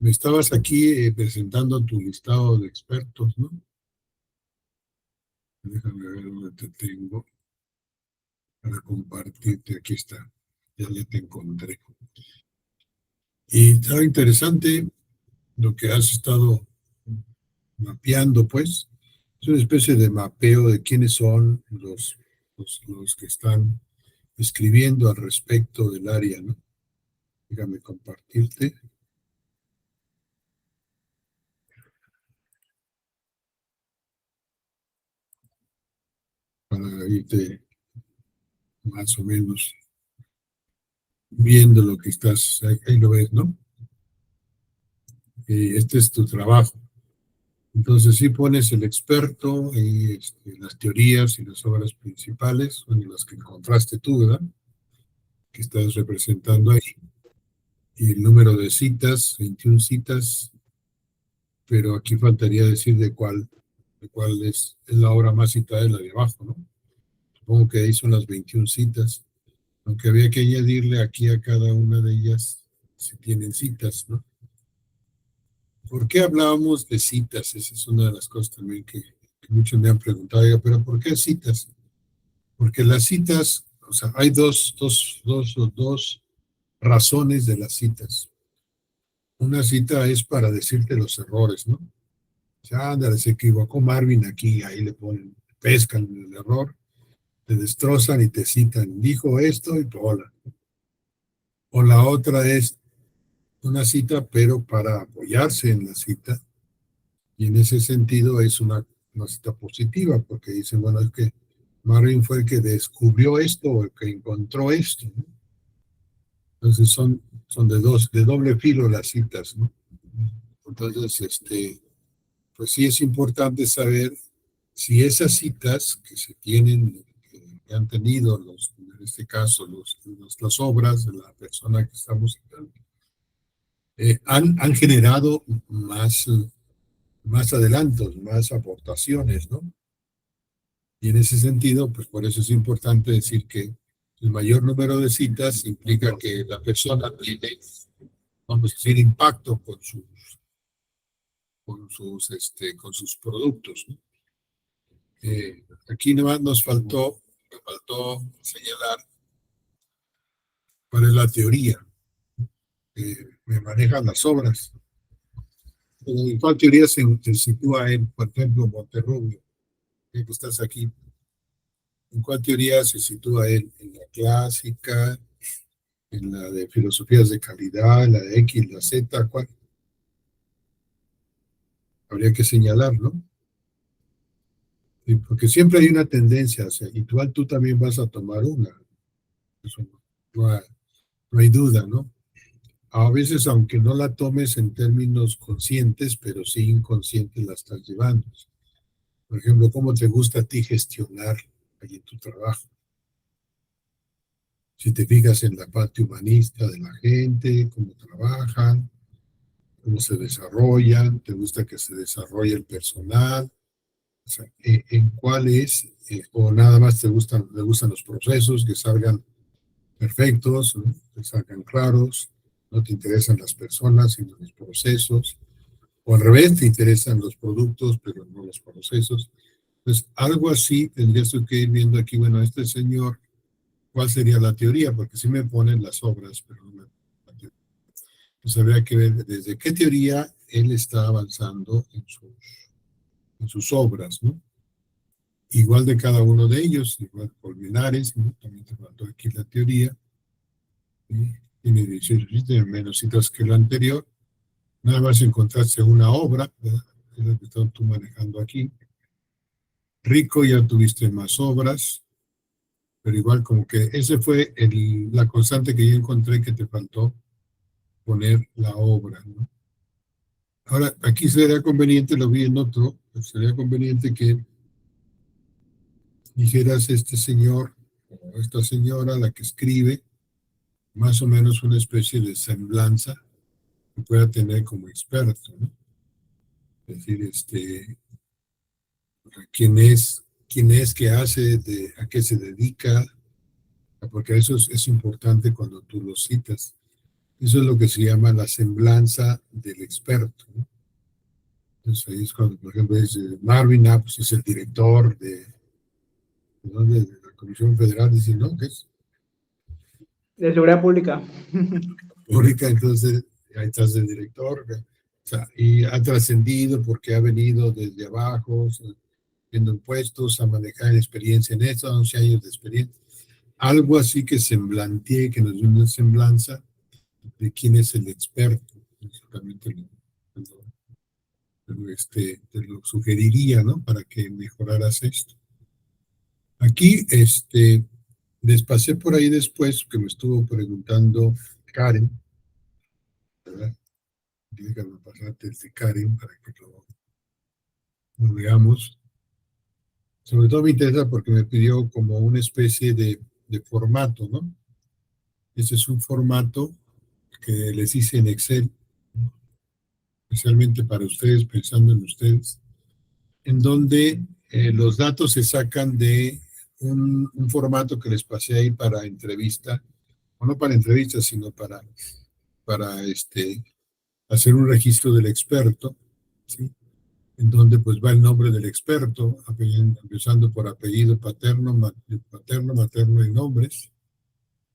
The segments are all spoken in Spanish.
Me estabas aquí presentando tu listado de expertos, ¿no? Déjame ver dónde te tengo para compartirte. Aquí está, ya te encontré. Y estaba interesante lo que has estado mapeando, pues. Es una especie de mapeo de quiénes son los que están escribiendo al respecto del área, ¿no? Déjame compartirte para irte más o menos viendo lo que estás, ahí lo ves, ¿no? Este es tu trabajo. Entonces, sí pones el experto y las teorías y las obras principales, son las que encontraste tú, ¿verdad? Que estás representando ahí. Y el número de citas, 21 citas, pero aquí faltaría decir de cuál es la obra más citada, es la de abajo, ¿no? Supongo que ahí son las 21 citas, aunque había que añadirle aquí a cada una de ellas si tienen citas, ¿no? ¿Por qué hablábamos de citas? Esa es una de las cosas también que muchos me han preguntado, pero ¿por qué citas? Porque las citas, o sea, hay dos razones de las citas. Una cita es para decirte los errores, ¿no? O sea, ándale, se equivocó Marvin aquí, ahí le ponen, pescan el error, te destrozan y te citan. Dijo esto y hola. O la otra es una cita, pero para apoyarse en la cita. Y en ese sentido es una cita positiva, porque dicen, bueno, es que Marvin fue el que descubrió esto o el que encontró esto, ¿no? Entonces son de doble filo las citas, ¿no? Entonces, pues sí es importante saber si esas citas que se tienen, que han tenido en este caso, las obras de la persona que estamos citando, han generado más adelantos, más aportaciones, ¿no? Y en ese sentido, pues por eso es importante decir que el mayor número de citas implica que la persona tiene, vamos a decir, impacto con sus productos, ¿no? Aquí nomás me faltó señalar cuál es la teoría que me manejan las obras. ¿En cuál teoría se sitúa en, por ejemplo, Monterrubio? Que estás aquí. ¿En cuál teoría se sitúa él? ¿En la clásica? ¿En la de filosofías de calidad? ¿En la de X, la Z? ¿Cuál? Habría que señalar, ¿no? Sí, porque siempre hay una tendencia, o sea, igual tú también vas a tomar una. Eso no hay duda, ¿no? A veces, aunque no la tomes en términos conscientes, pero sí inconscientes la estás llevando. Por ejemplo, ¿cómo te gusta a ti gestionar allí en tu trabajo? Si te fijas en la parte humanista de la gente, cómo trabajan, cómo se desarrollan, te gusta que se desarrolle el personal, o sea, en cuál es, o nada más te gustan los procesos que salgan perfectos, ¿no? Que salgan claros, no te interesan las personas, sino los procesos, o al revés, te interesan los productos, pero no los procesos. Entonces, algo así tendrías tú que ir viendo aquí, bueno, este señor, ¿cuál sería la teoría? Porque sí me ponen las obras, pero no la teoría. Entonces, habría que ver desde qué teoría él está avanzando en sus obras, ¿no? Igual de cada uno de ellos, igual Colmenares, ¿no? También te faltó aquí la teoría, ¿sí? Tiene 18 citas, menos citas que la anterior. Nada más encontraste una obra, ¿verdad? Es lo que estás tú manejando aquí. Rico, ya tuviste más obras, pero igual como que ese fue la constante que yo encontré que te faltó poner la obra, ¿no? Ahora, aquí sería conveniente, lo vi en otro, sería conveniente que dijeras este señor o esta señora, la que escribe, más o menos una especie de semblanza que pueda tener como experto, ¿no? Es decir, quién es, qué hace, a qué se dedica, porque eso es importante cuando tú lo citas. Eso es lo que se llama la semblanza del experto, ¿no? Entonces ahí es cuando, por ejemplo, es Marvin, pues es el director de la Comisión Federal, dice, no, que es De seguridad pública. pública, entonces ahí estás el director, o sea, y ha trascendido porque ha venido desde abajo, o sea, viendo impuestos, a manejar experiencia en esto, 11 años de experiencia, algo así que semblantee, que nos dé una semblanza de quién es el experto, exactamente te lo sugeriría, ¿no? Para que mejoraras esto. Aquí, les pasé por ahí después, que me estuvo preguntando Karen, ¿verdad? Dígame pasarte el de Karen para que lo veamos. Sobre todo me interesa porque me pidió como una especie de formato, ¿no? Este es un formato que les hice en Excel, ¿no? Especialmente para ustedes, pensando en ustedes, en donde los datos se sacan de un formato que les pasé ahí para entrevista, o no para entrevista, sino para hacer un registro del experto, ¿sí? En donde pues va el nombre del experto, empezando por apellido paterno, materno y nombres.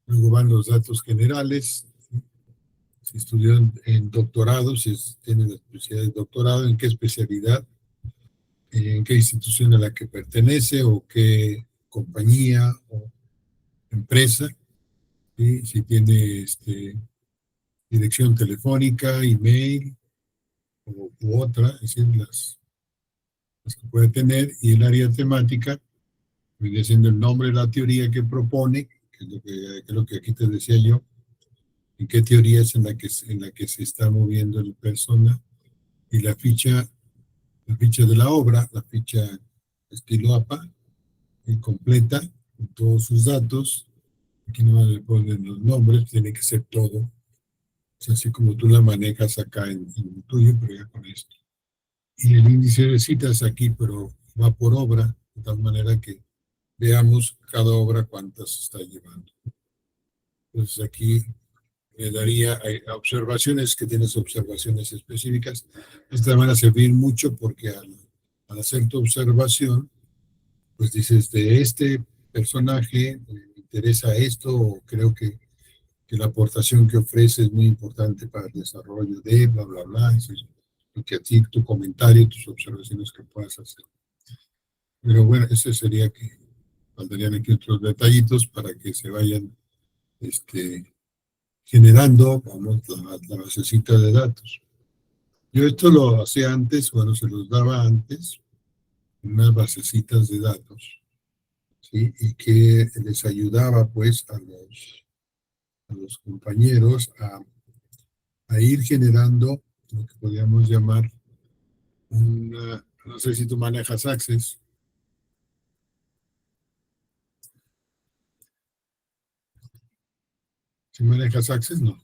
Luego van los datos generales, ¿sí? Si estudió en doctorado, si tiene la especialidad de doctorado, en qué especialidad, en qué institución a la que pertenece o qué compañía o empresa, ¿sí? Si tiene dirección telefónica, email u otra, es decir, las que puede tener, y el área temática viene siendo el nombre de la teoría que propone, que es lo que aquí te decía yo, en qué teoría es en la que se está moviendo el persona, y la ficha de la obra, la ficha estilo APA, completa, con todos sus datos. Aquí no le ponen los nombres, tiene que ser todo. Es así como tú la manejas acá en el tuyo, pero ya con esto. Y el índice de citas aquí, pero va por obra, de tal manera que veamos cada obra cuántas está llevando. Entonces aquí le daría observaciones, que tienes observaciones específicas. Estas van a servir mucho porque al hacer tu observación, pues dices, de este personaje me interesa esto, o creo que la aportación que ofrece es muy importante para el desarrollo de bla, bla, bla. Es decir, lo que a ti, tu comentario, tus observaciones que puedas hacer. Pero bueno, ese sería que faltarían aquí otros detallitos para que se vayan generando, vamos, la basecita de datos. Yo esto lo hacía antes, bueno, se los daba antes, unas basecitas de datos, ¿sí? Y que les ayudaba pues a los compañeros a ir generando lo que podríamos llamar no sé si tú manejas Access. Si manejas Access, no.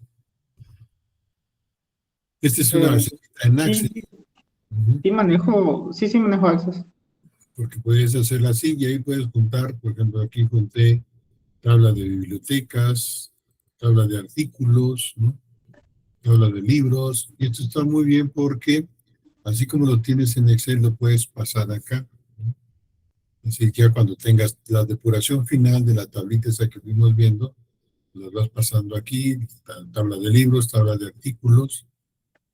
Esta es una Eh, basecita en sí, Access. sí, Uh-huh. sí manejo Access. Porque puedes hacerla así y ahí puedes juntar, por ejemplo, aquí junté tabla de bibliotecas, tabla de artículos, ¿no? Tabla de libros, y esto está muy bien porque así como lo tienes en Excel, lo puedes pasar acá, ¿no? Es decir, ya cuando tengas la depuración final de la tablita esa que fuimos viendo, las vas pasando aquí, tabla de libros, tabla de artículos,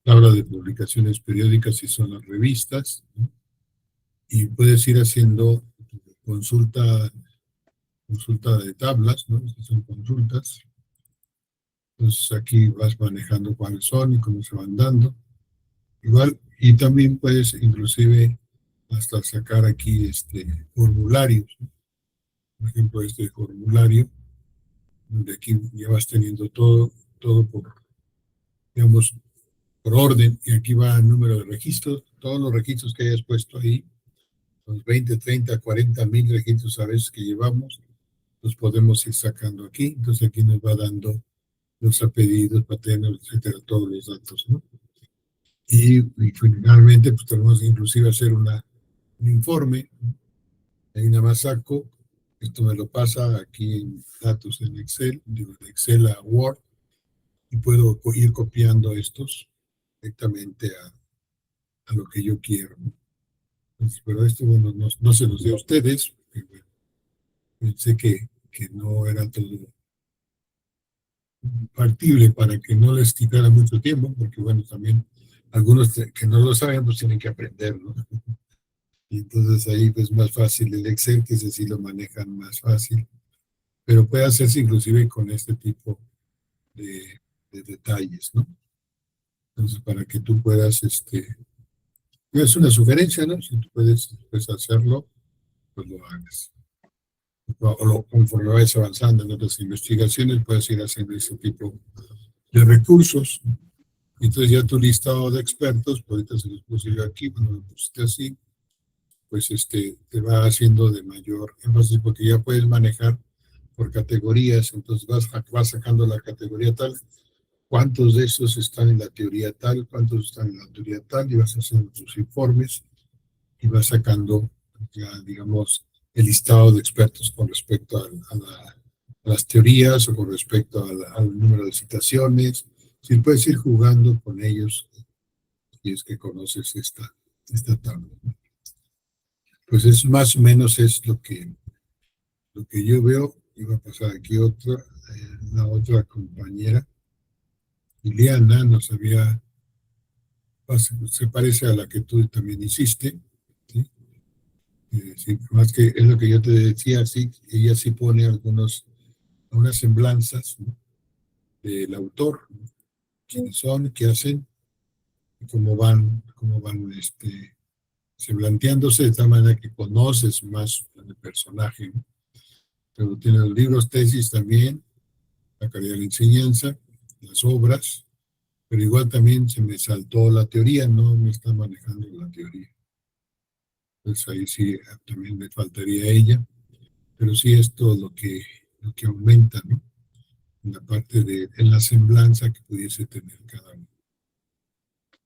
tabla de publicaciones periódicas si son las revistas, ¿no? Y puedes ir haciendo consulta, consulta de tablas, ¿no? Si son consultas. Entonces aquí vas manejando cuáles son y cómo se van dando. Igual, y también puedes inclusive hasta sacar aquí formularios, ¿no? Por ejemplo, este formulario, donde aquí ya vas teniendo todo digamos, por orden, y aquí va el número de registros, todos los registros que hayas puesto ahí, los 20, 30, 40,000 registros a veces que llevamos, los podemos ir sacando aquí. Entonces aquí nos va dando los apellidos, paternos, etcétera, todos los datos, ¿no? Y finalmente, pues tenemos que inclusive hacer un informe. Ahí nada más saco, esto me lo pasa aquí en datos en Excel, digo, de Excel a Word, y puedo ir copiando estos directamente a lo que yo quiero. Entonces, pero esto, bueno, no se los dio a ustedes. Bueno, pensé que no era todo factible para que no les quitara mucho tiempo, porque bueno, también algunos que no lo saben, pues tienen que aprender, ¿no? Y entonces ahí pues más fácil el Excel, que ese sí lo manejan más fácil, pero puede hacerse inclusive con este tipo de detalles, ¿no? Entonces para que tú puedas, es una sugerencia, ¿no? Si tú puedes hacerlo, pues lo hagas. Conforme vayas avanzando en otras investigaciones, puedes ir haciendo ese tipo de recursos. Entonces ya tu listado de expertos, pues ahorita se los puse yo aquí, bueno, lo pusiste así, pues te va haciendo de mayor énfasis porque ya puedes manejar por categorías, entonces vas sacando la categoría tal, cuántos de esos están en la teoría tal, cuántos están en la teoría tal, y vas haciendo tus informes y vas sacando ya, digamos, el listado de expertos con respecto a las teorías o con respecto al número de citaciones. Si puedes ir jugando con ellos y es que conoces esta tabla. Pues eso más o menos es lo que yo veo. Iba a pasar aquí la otra compañera, Liliana, se parece a la que tú también hiciste, ¿sí? Sí, más que es lo que yo te decía, sí, ella sí pone unas semblanzas, ¿no? Del autor, ¿no? Quiénes son, qué hacen, y cómo van semblanteándose de tal manera que conoces más el personaje, ¿no? Pero tiene los libros, tesis también, la calidad de la enseñanza, las obras, pero igual también se me saltó la teoría, no me está manejando la teoría. Entonces ahí sí también me faltaría ella, pero sí es todo lo que aumenta, ¿no? En la parte en la semblanza que pudiese tener cada uno.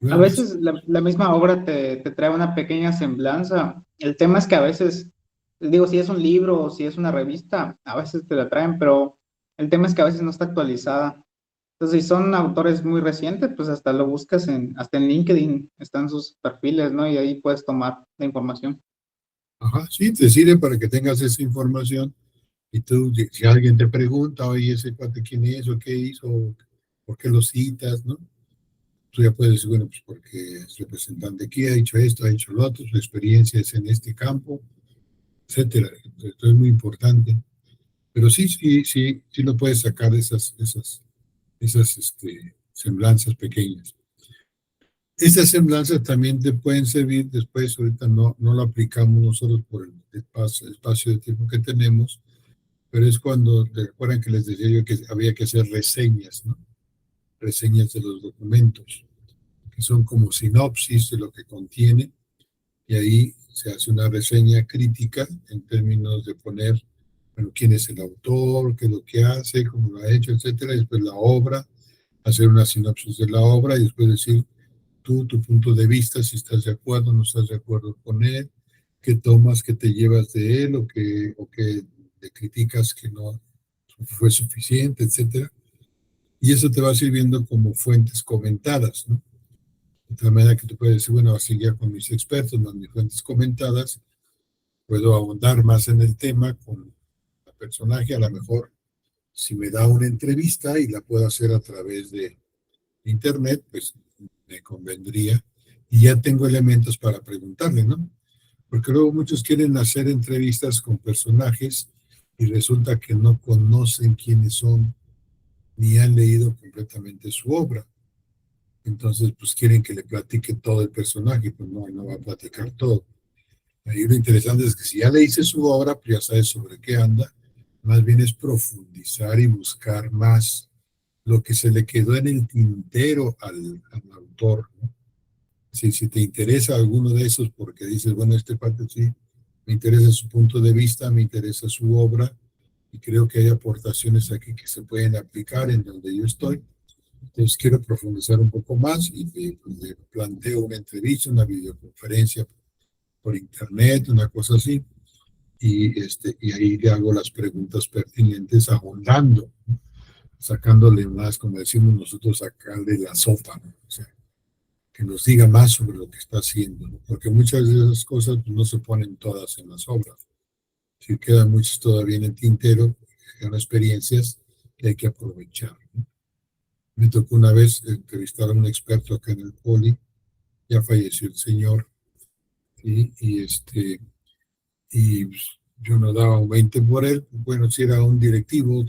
A Bueno, veces la misma obra te trae una pequeña semblanza. El tema es que a veces, digo, si es un libro o si es una revista, a veces te la traen, pero el tema es que a veces no está actualizada. Entonces, si son autores muy recientes, pues hasta lo buscas hasta en LinkedIn, están sus perfiles, ¿no? Y ahí puedes tomar la información. ajá, sí, te sirve para que tengas esa información y tú, si alguien te pregunta, oye, ese cuate quién es o qué hizo, por qué lo citas, ¿no? Tú ya puedes decir, bueno, pues porque es representante aquí, ha hecho esto, ha hecho lo otro, su experiencia es en este campo, etcétera. Esto es muy importante. Pero sí lo puedes sacar de esas semblanzas pequeñas. Esas semblanzas también te pueden servir después, ahorita no lo aplicamos nosotros por el espacio de tiempo que tenemos, pero es cuando, ¿te acuerdan que les decía yo que había que hacer reseñas, ¿no? Reseñas de los documentos, que son como sinopsis de lo que contiene, y ahí se hace una reseña crítica en términos de poner, bueno, quién es el autor, qué es lo que hace, cómo lo ha hecho, etcétera, y después la obra, hacer una sinopsis de la obra y después decir tu punto de vista, si estás de acuerdo, no estás de acuerdo con él, qué tomas, qué te llevas de él o qué le criticas que no fue suficiente, etcétera. Y eso te va sirviendo como fuentes comentadas, ¿no? De tal manera que tú puedes decir, bueno, así ya con mis expertos, más mis fuentes comentadas, puedo ahondar más en el tema con el personaje, a lo mejor si me da una entrevista y la puedo hacer a través de internet, pues me convendría y ya tengo elementos para preguntarle, ¿no? Porque luego muchos quieren hacer entrevistas con personajes y resulta que no conocen quiénes son ni han leído completamente su obra. Entonces, pues quieren que le platique todo el personaje, pues no va a platicar todo. Ahí lo interesante es que si ya leíste su obra, pues ya sabes sobre qué anda, más bien es profundizar y buscar más lo que se le quedó en el tintero al autor, ¿no? Si te interesa alguno de esos, porque dices, bueno, este parte sí, me interesa su punto de vista, me interesa su obra, y creo que hay aportaciones aquí que se pueden aplicar en donde yo estoy. Entonces quiero profundizar un poco más y le planteo una entrevista, una videoconferencia por internet, una cosa así, y ahí le hago las preguntas pertinentes ahondando, ¿no? sacándole más, como decimos nosotros, sacarle la sopa, ¿no? O sea, que nos diga más sobre lo que está haciendo, ¿no? Porque muchas de esas cosas pues, no se ponen todas en las obras. Si quedan muchas todavía en el tintero, son experiencias que hay que aprovechar, ¿no? Me tocó una vez entrevistar a un experto acá en el Poli, ya falleció el señor, ¿sí? Y pues, yo no daba un 20 por él. Bueno, si era un directivo,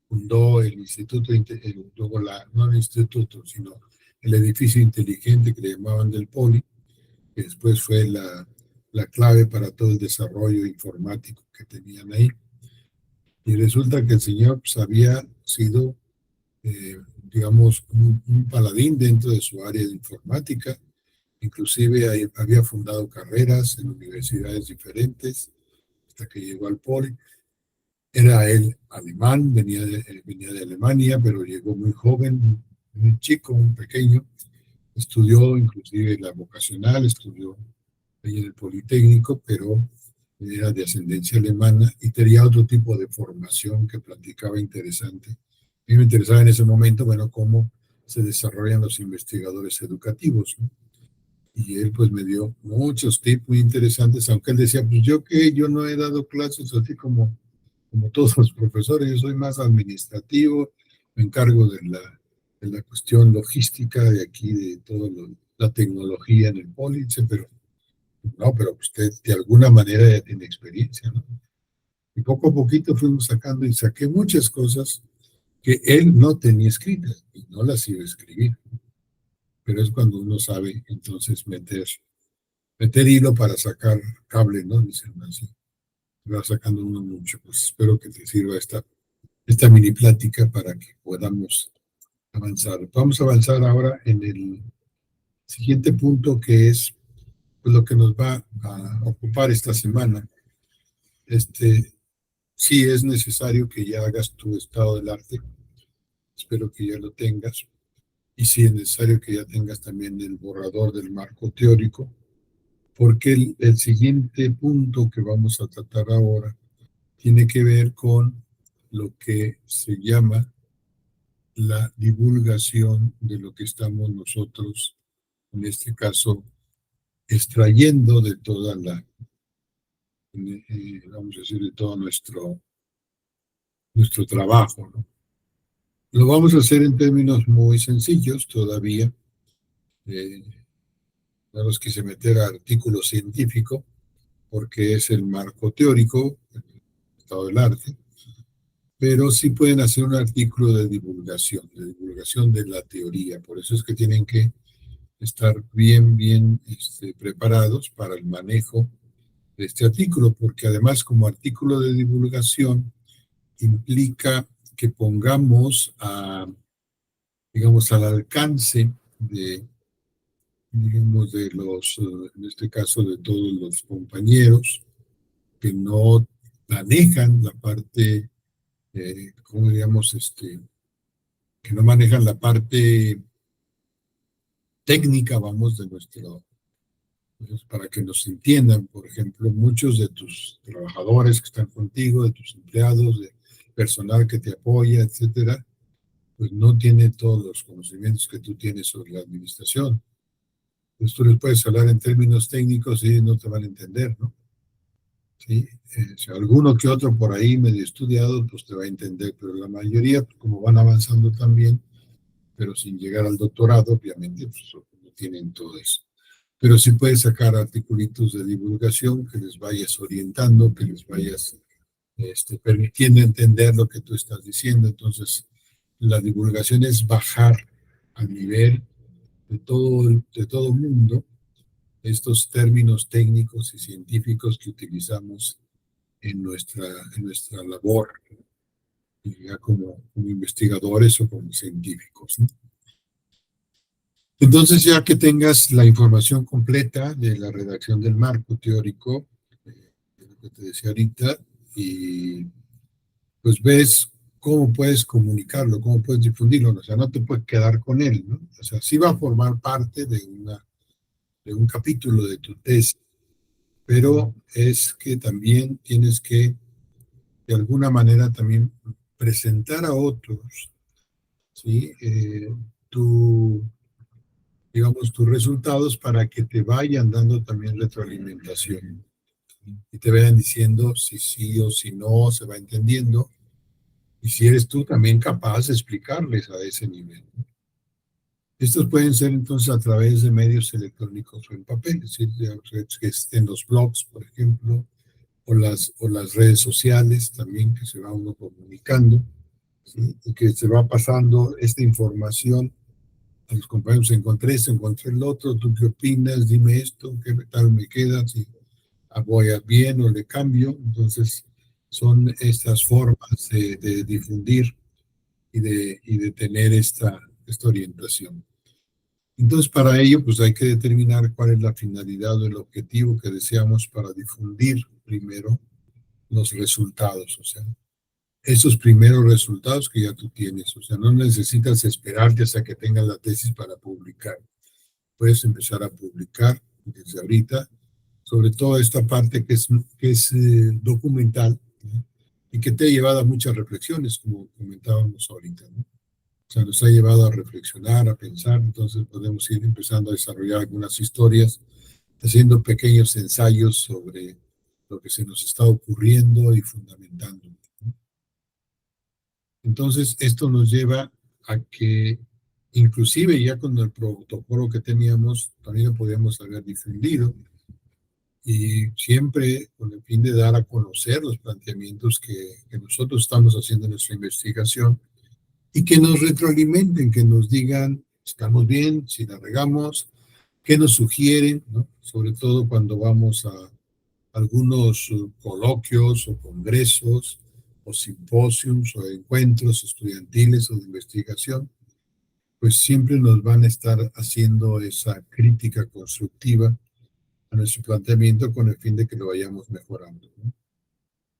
fundó el instituto, luego no el instituto, sino el edificio inteligente que le llamaban del Poli, que después fue la clave para todo el desarrollo informático que tenían ahí. Y resulta que el señor pues, había sido, digamos, un paladín dentro de su área de informática. Inclusive había fundado carreras en universidades diferentes hasta que llegó al Poli. Era él alemán, venía de Alemania, pero llegó muy joven, un chico, un pequeño. Estudió inclusive la vocacional, estudió ahí en el Politécnico, pero era de ascendencia alemana y tenía otro tipo de formación que platicaba interesante. A mí me interesaba en ese momento, bueno, cómo se desarrollan los investigadores educativos, ¿no? Y él pues me dio muchos tips muy interesantes, aunque él decía, pues yo no he dado clases así como todos los profesores, yo soy más administrativo, me encargo de la cuestión logística de aquí, de toda la tecnología en el Poli, pero no, pero usted de alguna manera ya tiene experiencia, ¿no? Y poco a poquito fuimos sacando y saqué muchas cosas que él no tenía escritas y no las iba a escribir, pero es cuando uno sabe entonces meter hilo para sacar cable, ¿no? Dicen así, va sacando uno mucho, pues espero que te sirva esta mini plática para que podamos avanzar. Vamos a avanzar ahora en el siguiente punto que es pues, lo que nos va a ocupar esta semana. Sí es necesario que ya hagas tu estado del arte, espero que ya lo tengas, y sí es necesario que ya tengas también el borrador del marco teórico, porque el siguiente punto que vamos a tratar ahora tiene que ver con lo que se llama la divulgación de lo que estamos nosotros, en este caso, extrayendo de toda vamos a decir, de todo nuestro trabajo, ¿no? Lo vamos a hacer en términos muy sencillos todavía. No los quise meter a artículo científico porque es el marco teórico, el estado del arte, pero sí pueden hacer un artículo de divulgación de la teoría. Por eso es que tienen que estar bien preparados para el manejo de este artículo, porque además como artículo de divulgación implica que pongamos digamos, al alcance digamos, en este caso, de todos los compañeros que no manejan la parte, ¿cómo digamos? Que no manejan la parte técnica, vamos, de pues, para que nos entiendan, por ejemplo, muchos de tus trabajadores que están contigo, de tus empleados, de personal que te apoya, etcétera, pues no tiene todos los conocimientos que tú tienes sobre la administración. Pues tú les puedes hablar en términos técnicos y no te van a entender, ¿no? ¿Sí? Si alguno que otro por ahí medio estudiado, pues te va a entender, pero la mayoría, pues, como van avanzando también, pero sin llegar al doctorado, obviamente, pues no tienen todo eso. Pero sí puedes sacar articulitos de divulgación que les vayas orientando, que les vayas permitiendo entender lo que tú estás diciendo. Entonces, la divulgación es bajar al nivel de todo mundo estos términos técnicos y científicos que utilizamos en nuestra labor, ya como investigadores o como científicos, ¿no? Entonces, ya que tengas la información completa de la redacción del marco teórico, de lo que te decía ahorita, y pues ves cómo puedes comunicarlo, cómo puedes difundirlo, o sea, no te puedes quedar con él, ¿no? O sea, sí va a formar parte de un capítulo de tu tesis, pero es que también tienes que, de alguna manera, también presentar a otros, ¿sí? Tu, digamos, tus resultados para que te vayan dando también retroalimentación y te vayan diciendo si sí o si no, se va entendiendo. Y si eres tú también capaz de explicarles a ese nivel. Estos pueden ser entonces a través de medios electrónicos o en papel, es decir, que en los blogs, por ejemplo, o las redes sociales también, que se va uno comunicando, ¿sí? Y que se va pasando esta información a los compañeros. Encontré esto, encontré el otro, ¿tú qué opinas? Dime esto, ¿qué tal me queda? Si voy a bien o le cambio. Entonces, son estas formas de difundir y de tener esta orientación. Entonces, para ello, pues hay que determinar cuál es la finalidad o el objetivo que deseamos para difundir primero los resultados, o sea, esos primeros resultados que ya tú tienes, o sea, no necesitas esperarte hasta que tengas la tesis para publicar. Puedes empezar a publicar desde ahorita, sobre todo esta parte que es documental, ¿no? Y que te ha llevado a muchas reflexiones, como comentábamos ahorita, ¿no? O sea, nos ha llevado a reflexionar, a pensar, entonces podemos ir empezando a desarrollar algunas historias, haciendo pequeños ensayos sobre lo que se nos está ocurriendo y fundamentando. Entonces, esto nos lleva a que, inclusive ya con el protocolo que teníamos, también lo podíamos haber difundido, y siempre con el fin de dar a conocer los planteamientos que nosotros estamos haciendo en nuestra investigación, y que nos retroalimenten, que nos digan, estamos bien, si la regamos, qué nos sugieren, ¿no? Sobre todo cuando vamos a algunos coloquios o congresos o simposios o encuentros estudiantiles o de investigación, pues siempre nos van a estar haciendo esa crítica constructiva a nuestro planteamiento con el fin de que lo vayamos mejorando, ¿no?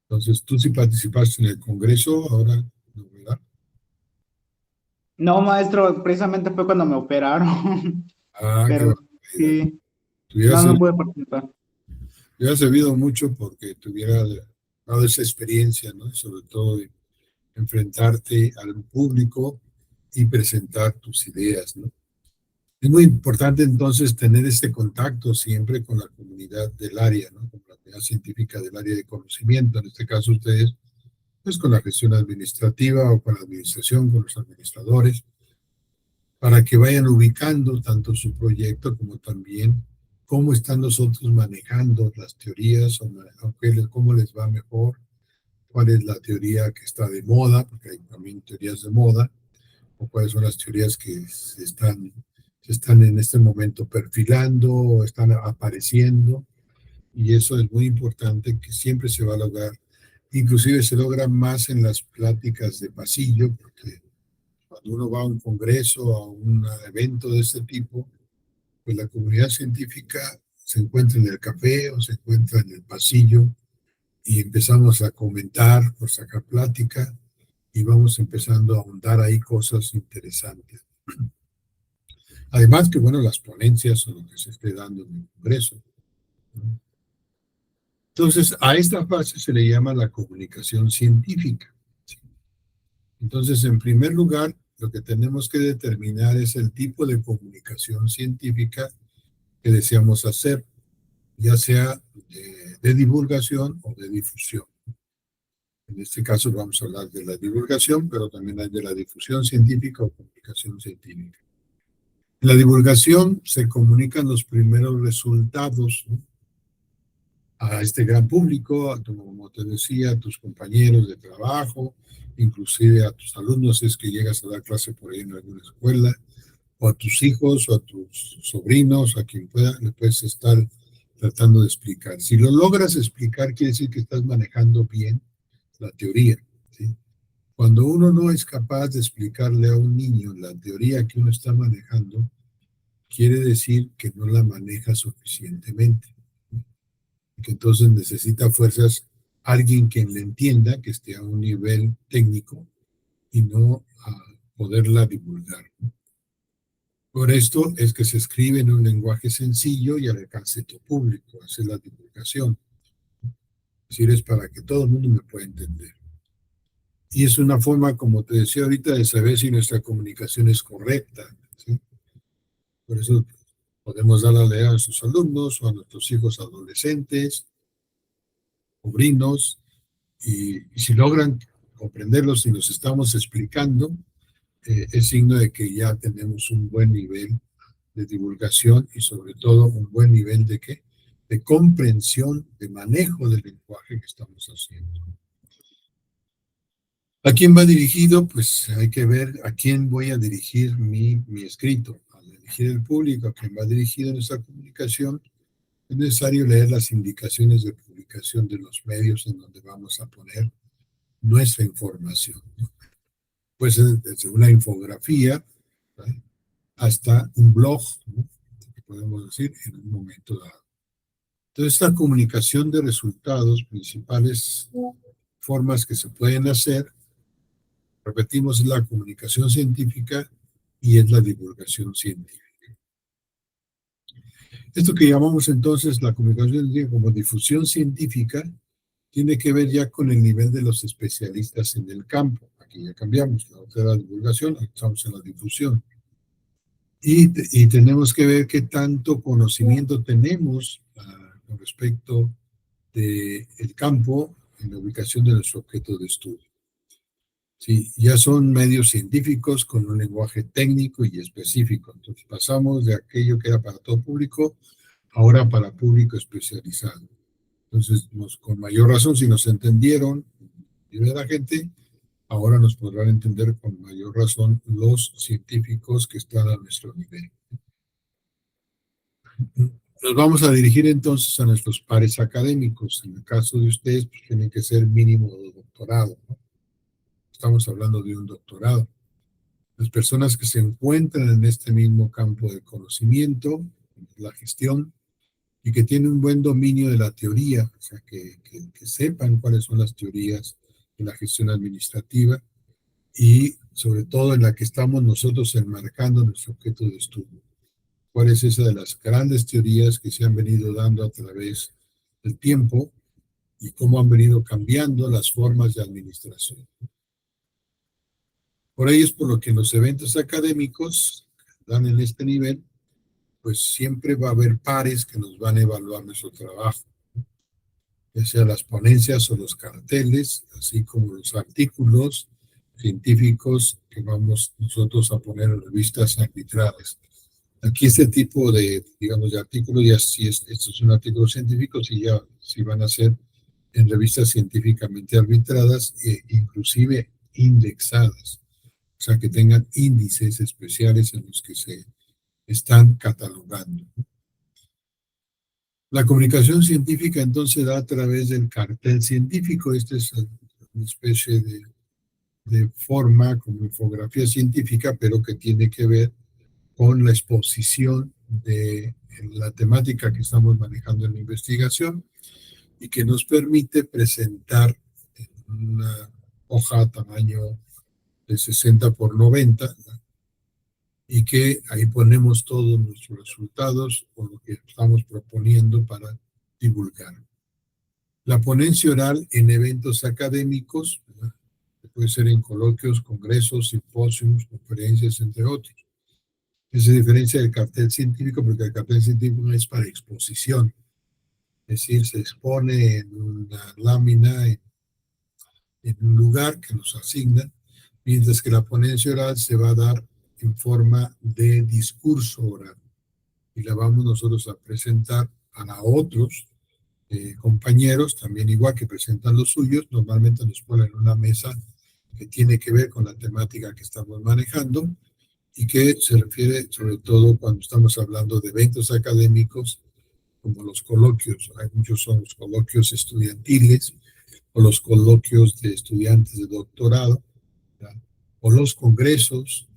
Entonces, tú sí participaste en el congreso, ahora, ¿no, verdad? No, maestro, precisamente fue cuando me operaron, Ah, qué pero barbaridad. sí, Te no, no pude participar. hubiera servido mucho porque te hubiera dado esa experiencia, ¿no? Sobre todo de enfrentarte al público y presentar tus ideas, ¿no? Es muy importante entonces tener este contacto siempre con la comunidad del área, ¿no? Con la comunidad científica del área de conocimiento, en este caso ustedes, pues con la gestión administrativa o con la administración, con los administradores, para que vayan ubicando tanto su proyecto como también cómo están nosotros manejando las teorías, o cómo les va mejor, cuál es la teoría que está de moda, porque hay también teorías de moda, o cuáles son las teorías que se están en este momento perfilando o están apareciendo, y eso es muy importante, que siempre se va a lograr. Inclusive se logra más en las pláticas de pasillo, porque cuando uno va a un congreso, a un evento de este tipo, pues la comunidad científica se encuentra en el café o se encuentra en el pasillo y empezamos a comentar o sacar plática y vamos empezando a ahondar ahí cosas interesantes. Además que, bueno, las ponencias o lo que se esté dando en el congreso, ¿no? Entonces, a esta fase se le llama la comunicación científica, ¿sí? Entonces, en primer lugar, lo que tenemos que determinar es el tipo de comunicación científica que deseamos hacer, ya sea de divulgación o de difusión. En este caso vamos a hablar de la divulgación, pero también hay de la difusión científica o comunicación científica. En la divulgación se comunican los primeros resultados, ¿no? A este gran público, como te decía, a tus compañeros de trabajo, inclusive a tus alumnos, es que llegas a dar clase por ahí en alguna escuela, o a tus hijos, o a tus sobrinos, a quien pueda, le puedes estar tratando de explicar. Si lo logras explicar, quiere decir que estás manejando bien la teoría, ¿sí? Cuando uno no es capaz de explicarle a un niño la teoría que uno está manejando, quiere decir que no la maneja suficientemente, que entonces necesita fuerzas, alguien quien le entienda, que esté a un nivel técnico y no a poderla divulgar. Por esto es que se escribe en un lenguaje sencillo y al alcance de tu público, esa es la divulgación. Es decir, es para que todo el mundo me pueda entender. Y es una forma, como te decía ahorita, de saber si nuestra comunicación es correcta, ¿sí? Por eso podemos dar a leer a nuestros alumnos o a nuestros hijos adolescentes, sobrinos, y si logran comprenderlos y nos estamos explicando, es signo de que ya tenemos un buen nivel de divulgación y sobre todo un buen nivel de ¿qué? De comprensión, de manejo del lenguaje que estamos haciendo. ¿A quién va dirigido? Pues hay que ver a quién voy a dirigir mi escrito. Al dirigir el público, a quién va dirigido nuestra comunicación, es necesario leer las indicaciones de publicación de los medios en donde vamos a poner nuestra información. Pues desde una infografía, ¿vale? Hasta un blog, ¿no? Que podemos decir en un momento dado. Entonces, esta comunicación de resultados, principales formas que se pueden hacer, repetimos, es la comunicación científica y es la divulgación científica. Esto que llamamos entonces la comunicación científica como difusión científica tiene que ver ya con el nivel de los especialistas en el campo. Aquí ya cambiamos, la otra era la divulgación, aquí estamos en la difusión. Y tenemos que ver qué tanto conocimiento tenemos con respecto del campo en la ubicación de nuestro objeto de estudio. Sí, ya son medios científicos con un lenguaje técnico y específico. Entonces pasamos de aquello que era para todo público, ahora para público especializado. Entonces, con mayor razón, si nos entendieron, y de la gente, ahora nos podrán entender con mayor razón los científicos que están a nuestro nivel. Nos vamos a dirigir entonces a nuestros pares académicos. En el caso de ustedes, pues, tienen que ser mínimo de doctorado, ¿no? Estamos hablando de un doctorado. Las personas que se encuentran en este mismo campo de conocimiento, la gestión, y que tienen un buen dominio de la teoría, o sea, que sepan cuáles son las teorías de la gestión administrativa y sobre todo en la que estamos nosotros enmarcando nuestro objeto de estudio. ¿Cuál es esa de las grandes teorías que se han venido dando a través del tiempo y cómo han venido cambiando las formas de administración? Por ello es por lo que en los eventos académicos que dan en este nivel, pues siempre va a haber pares que nos van a evaluar nuestro trabajo, ya sea las ponencias o los carteles, así como los artículos científicos que vamos nosotros a poner en revistas arbitradas. Aquí este tipo de, digamos, de artículos, ya si esto es un artículo científico, si ya si van a ser en revistas científicamente arbitradas e inclusive indexadas, o sea, que tengan índices especiales en los que se están catalogando. La comunicación científica entonces da a través del cartel científico. Esta es una especie de forma como infografía científica, pero que tiene que ver con la exposición de la temática que estamos manejando en la investigación y que nos permite presentar en una hoja a tamaño de 60 por 90, ¿no? Y que ahí ponemos todos nuestros resultados o lo que estamos proponiendo para divulgar. La ponencia oral en eventos académicos, ¿verdad? Puede ser en coloquios, congresos, simposios, conferencias, entre otros. Esa diferencia del cartel científico, porque el cartel científico no es para exposición, es decir, se expone en una lámina, en un lugar que nos asignan, mientras que la ponencia oral se va a dar en forma de discurso oral y la vamos nosotros a presentar a otros compañeros, también igual que presentan los suyos. Normalmente nos ponen en una mesa que tiene que ver con la temática que estamos manejando y que se refiere sobre todo cuando estamos hablando de eventos académicos como los coloquios. Hay muchos son los coloquios estudiantiles o los coloquios de estudiantes de doctorado, ¿ya? O los congresos,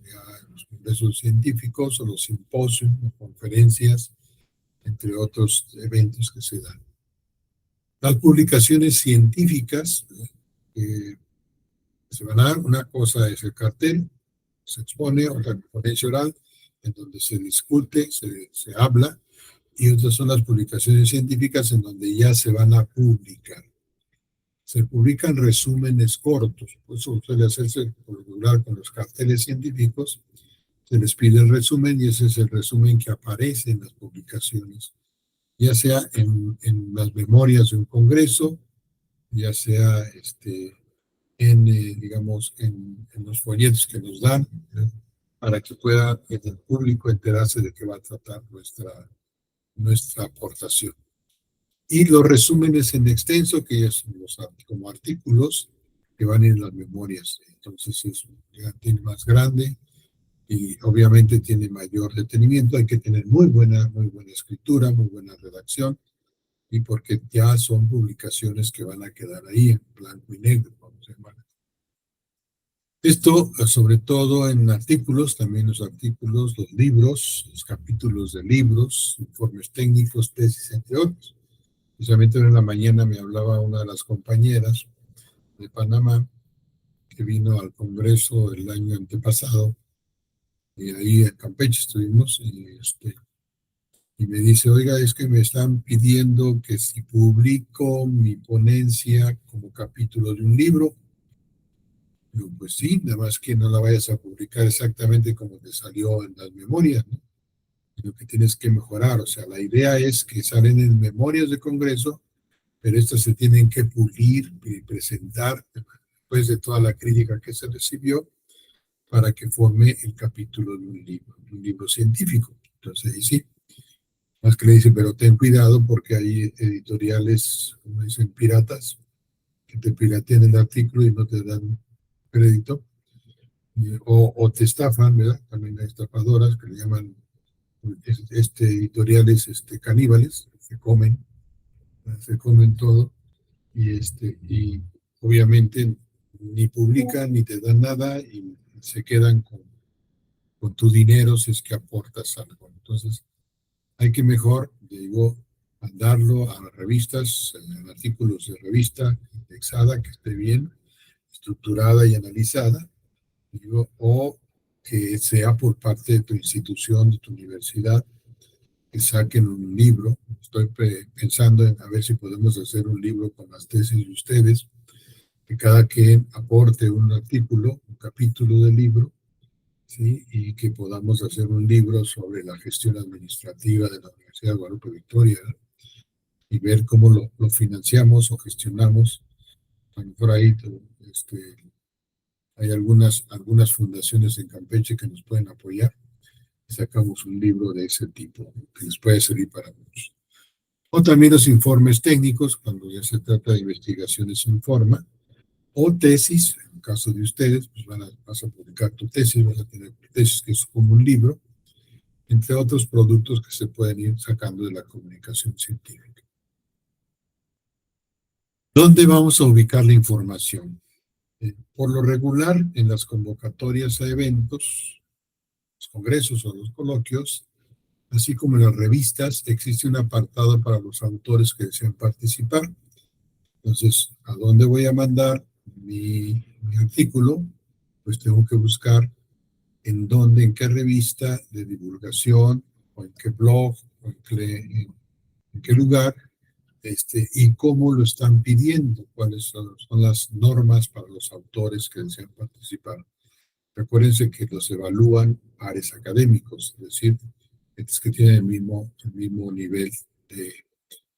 los congresos científicos o los simposios o conferencias, entre otros eventos que se dan. Las publicaciones científicas que se van a dar, una cosa es el cartel, se expone, otra ponencia oral, en donde se discute, se habla, y otras son las publicaciones científicas en donde ya se van a publicar. se publican resúmenes cortos, por eso suele hacerse por lo regular con los carteles científicos, se les pide el resumen y ese es el resumen que aparece en las publicaciones, ya sea en las memorias de un congreso, ya sea digamos, en los folletos que nos dan, para que pueda el público enterarse de qué va a tratar nuestra aportación. Y los resúmenes en extenso, que es como artículos que van en las memorias. Entonces es ya tiene más grande y obviamente tiene mayor detenimiento. Hay que tener muy buena escritura, muy buena redacción, y porque ya son publicaciones que van a quedar ahí en blanco y negro, vamos a llamar. Esto, sobre todo en artículos, también los artículos, los libros, los capítulos de libros, informes técnicos, tesis, entre otros. Precisamente en la mañana me hablaba una de las compañeras de Panamá que vino al Congreso el año antepasado, y ahí en Campeche estuvimos, y me dice, oiga, es que me están pidiendo que si publico mi ponencia como capítulo de un libro. Digo, pues sí, nada más que no la vayas a publicar exactamente como te salió en las memorias, ¿no? Lo que tienes que mejorar, o sea, la idea es que salen en memorias de Congreso, pero estas se tienen que pulir y presentar después de toda la crítica que se recibió para que forme el capítulo de un libro científico. Entonces, ahí sí, más que le dice, pero ten cuidado porque hay editoriales, como dicen, piratas, que te piratean el artículo y no te dan crédito, o te estafan, ¿verdad? También hay estafadoras que le llaman editoriales caníbales, se comen todo, y obviamente ni publican ni te dan nada y se quedan con tu dinero si es que aportas algo. Entonces, hay que mejor, digo, mandarlo a revistas, en artículos de revista indexada, que esté bien estructurada y analizada, digo, o que sea por parte de tu institución, de tu universidad, que saquen un libro. Estoy pensando en a ver si podemos hacer un libro con las tesis de ustedes, que cada quien aporte un artículo, un capítulo del libro, ¿sí? Y que podamos hacer un libro sobre la gestión administrativa de la Universidad de Guadalupe Victoria, ¿no? Y ver cómo lo financiamos o gestionamos. Por ahí hay algunas fundaciones en Campeche que nos pueden apoyar. Sacamos un libro de ese tipo que les puede servir para muchos. O también los informes técnicos, cuando ya se trata de investigaciones en forma, o tesis, en el caso de ustedes, pues vas a publicar tu tesis, vas a tener tu tesis que es como un libro, entre otros productos que se pueden ir sacando de la comunicación científica. ¿Dónde vamos a ubicar la información? Por lo regular, en las convocatorias a eventos, los congresos o los coloquios, así como en las revistas, existe un apartado para los autores que desean participar. Entonces, ¿a dónde voy a mandar mi artículo? Pues tengo que buscar en dónde, en qué revista de divulgación, o en qué blog, o en qué lugar, y cómo lo están pidiendo, cuáles son las normas para los autores que desean participar. Recuérdense que los evalúan pares académicos, es decir, que tienen el mismo nivel de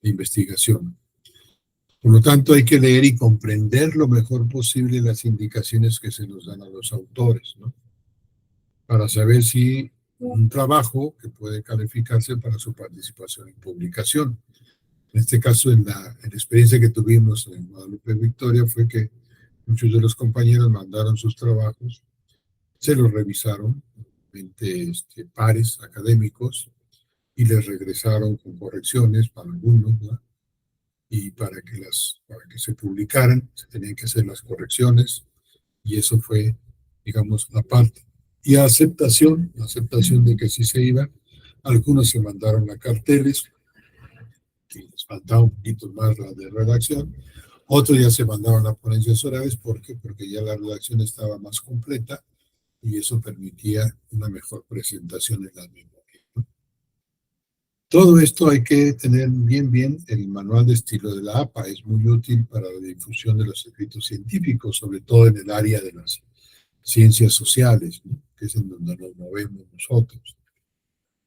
investigación. Por lo tanto, hay que leer y comprender lo mejor posible las indicaciones que se nos dan a los autores, ¿no? Para saber si un trabajo que puede calificarse para su participación en publicación. En este caso, en la experiencia que tuvimos en Guadalupe Victoria fue que muchos de los compañeros mandaron sus trabajos, se los revisaron, pares académicos, y les regresaron con correcciones para algunos, ¿no? Y para que se publicaran, se tenían que hacer las correcciones, y eso fue, digamos, la parte. Y la aceptación de que sí se iba. Algunos se mandaron a carteles, que les faltaba un poquito más la de redacción. Otros ya se mandaron a ponencias orales. ¿Por qué? Porque ya la redacción estaba más completa y eso permitía una mejor presentación en las memorias, ¿no? Todo esto hay que tener bien el manual de estilo de la APA. Es muy útil para la difusión de los escritos científicos, sobre todo en el área de las ciencias sociales, ¿no? Que es en donde nos movemos nosotros.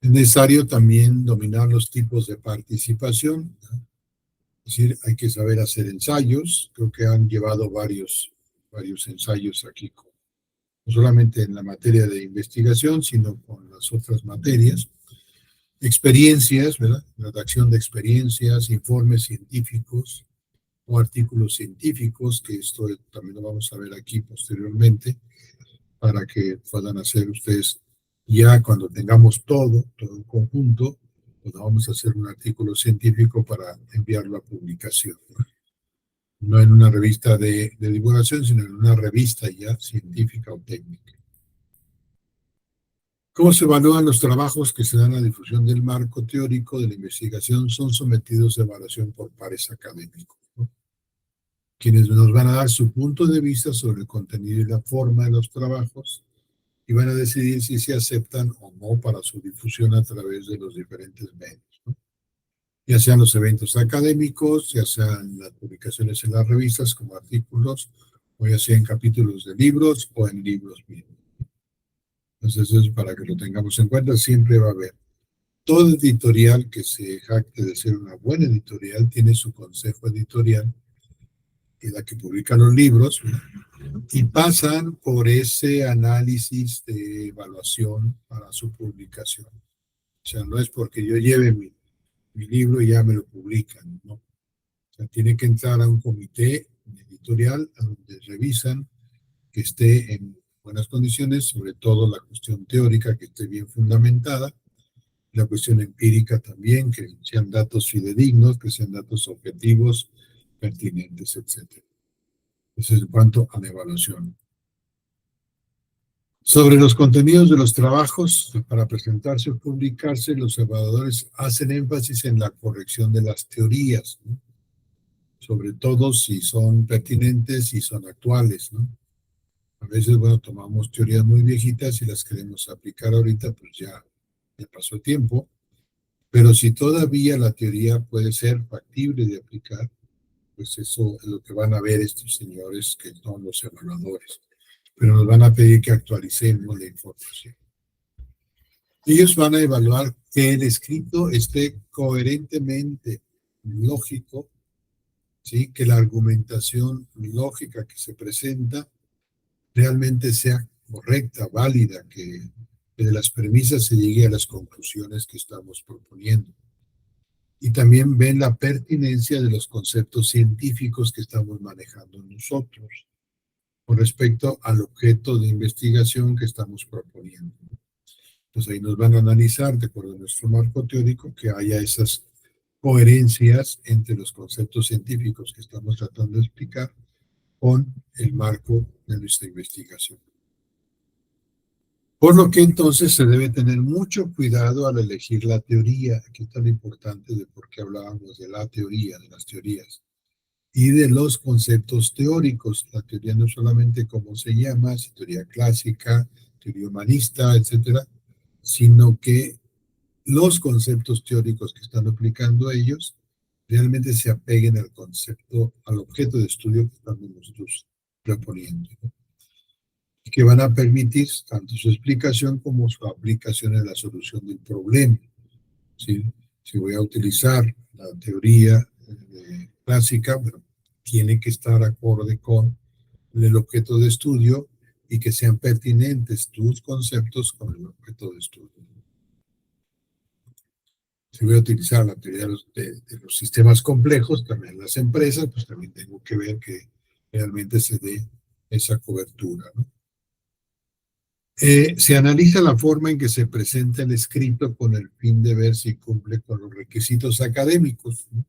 Es necesario también dominar los tipos de participación, ¿no? Es decir, hay que saber hacer ensayos. Creo que han llevado varios ensayos aquí, no solamente en la materia de investigación, sino con las otras materias. Experiencias, ¿verdad? Redacción de experiencias, informes científicos o artículos científicos, que esto también lo vamos a ver aquí posteriormente, para que puedan hacer ustedes ya cuando tengamos todo en conjunto, pues vamos a hacer un artículo científico para enviarlo a publicación. No en una revista de divulgación, sino en una revista ya científica o técnica. ¿Cómo se evalúan los trabajos que se dan a la difusión del marco teórico de la investigación? Son sometidos a evaluación por pares académicos, ¿no? Quienes nos van a dar su punto de vista sobre el contenido y la forma de los trabajos y van a decidir si se aceptan o no para su difusión a través de los diferentes medios, ¿no? Ya sean los eventos académicos, ya sean las publicaciones en las revistas como artículos, o ya sea en capítulos de libros o en libros mismos. Entonces, eso es para que lo tengamos en cuenta. Siempre va a haber. Todo editorial que se jacte de ser una buena editorial tiene su consejo editorial, y la que publica los libros, y pasan por ese análisis de evaluación para su publicación. O sea, no es porque yo lleve mi libro y ya me lo publican, ¿no? O sea, tiene que entrar a un comité editorial a donde revisan que esté en buenas condiciones, sobre todo la cuestión teórica, que esté bien fundamentada, la cuestión empírica también, que sean datos fidedignos, que sean datos objetivos, pertinentes, etc. Eso es en cuanto a la evaluación. Sobre los contenidos de los trabajos, para presentarse o publicarse, los evaluadores hacen énfasis en la corrección de las teorías, ¿no? Sobre todo si son pertinentes y son actuales, ¿no? A veces, bueno, tomamos teorías muy viejitas y las queremos aplicar ahorita, pues ya pasó el tiempo, pero si todavía la teoría puede ser factible de aplicar, pues eso es lo que van a ver estos señores que son los evaluadores. Pero nos van a pedir que actualicemos la información. Ellos van a evaluar que el escrito esté coherentemente lógico, ¿sí? Que la argumentación lógica que se presenta realmente sea correcta, válida, que de las premisas se llegue a las conclusiones que estamos proponiendo. Y también ven la pertinencia de los conceptos científicos que estamos manejando nosotros con respecto al objeto de investigación que estamos proponiendo. Entonces ahí nos van a analizar, de acuerdo a nuestro marco teórico, que haya esas coherencias entre los conceptos científicos que estamos tratando de explicar con el marco de nuestra investigación. Por lo que entonces se debe tener mucho cuidado al elegir la teoría. Aquí está lo importante de por qué hablábamos de la teoría, de las teorías, y de los conceptos teóricos. La teoría no solamente cómo se llama, si teoría clásica, teoría humanista, etcétera, sino que los conceptos teóricos que están aplicando ellos realmente se apeguen al concepto, al objeto de estudio que estamos nosotros proponiendo, ¿no? Y que van a permitir tanto su explicación como su aplicación en la solución del problema, ¿sí? Si voy a utilizar la teoría clásica, bueno, tiene que estar acorde con el objeto de estudio y que sean pertinentes tus conceptos con el objeto de estudio. Si voy a utilizar la teoría de los sistemas complejos, también en las empresas, pues también tengo que ver que realmente se dé esa cobertura, ¿no? Se analiza la forma en que se presenta el escrito con el fin de ver si cumple con los requisitos académicos, ¿no?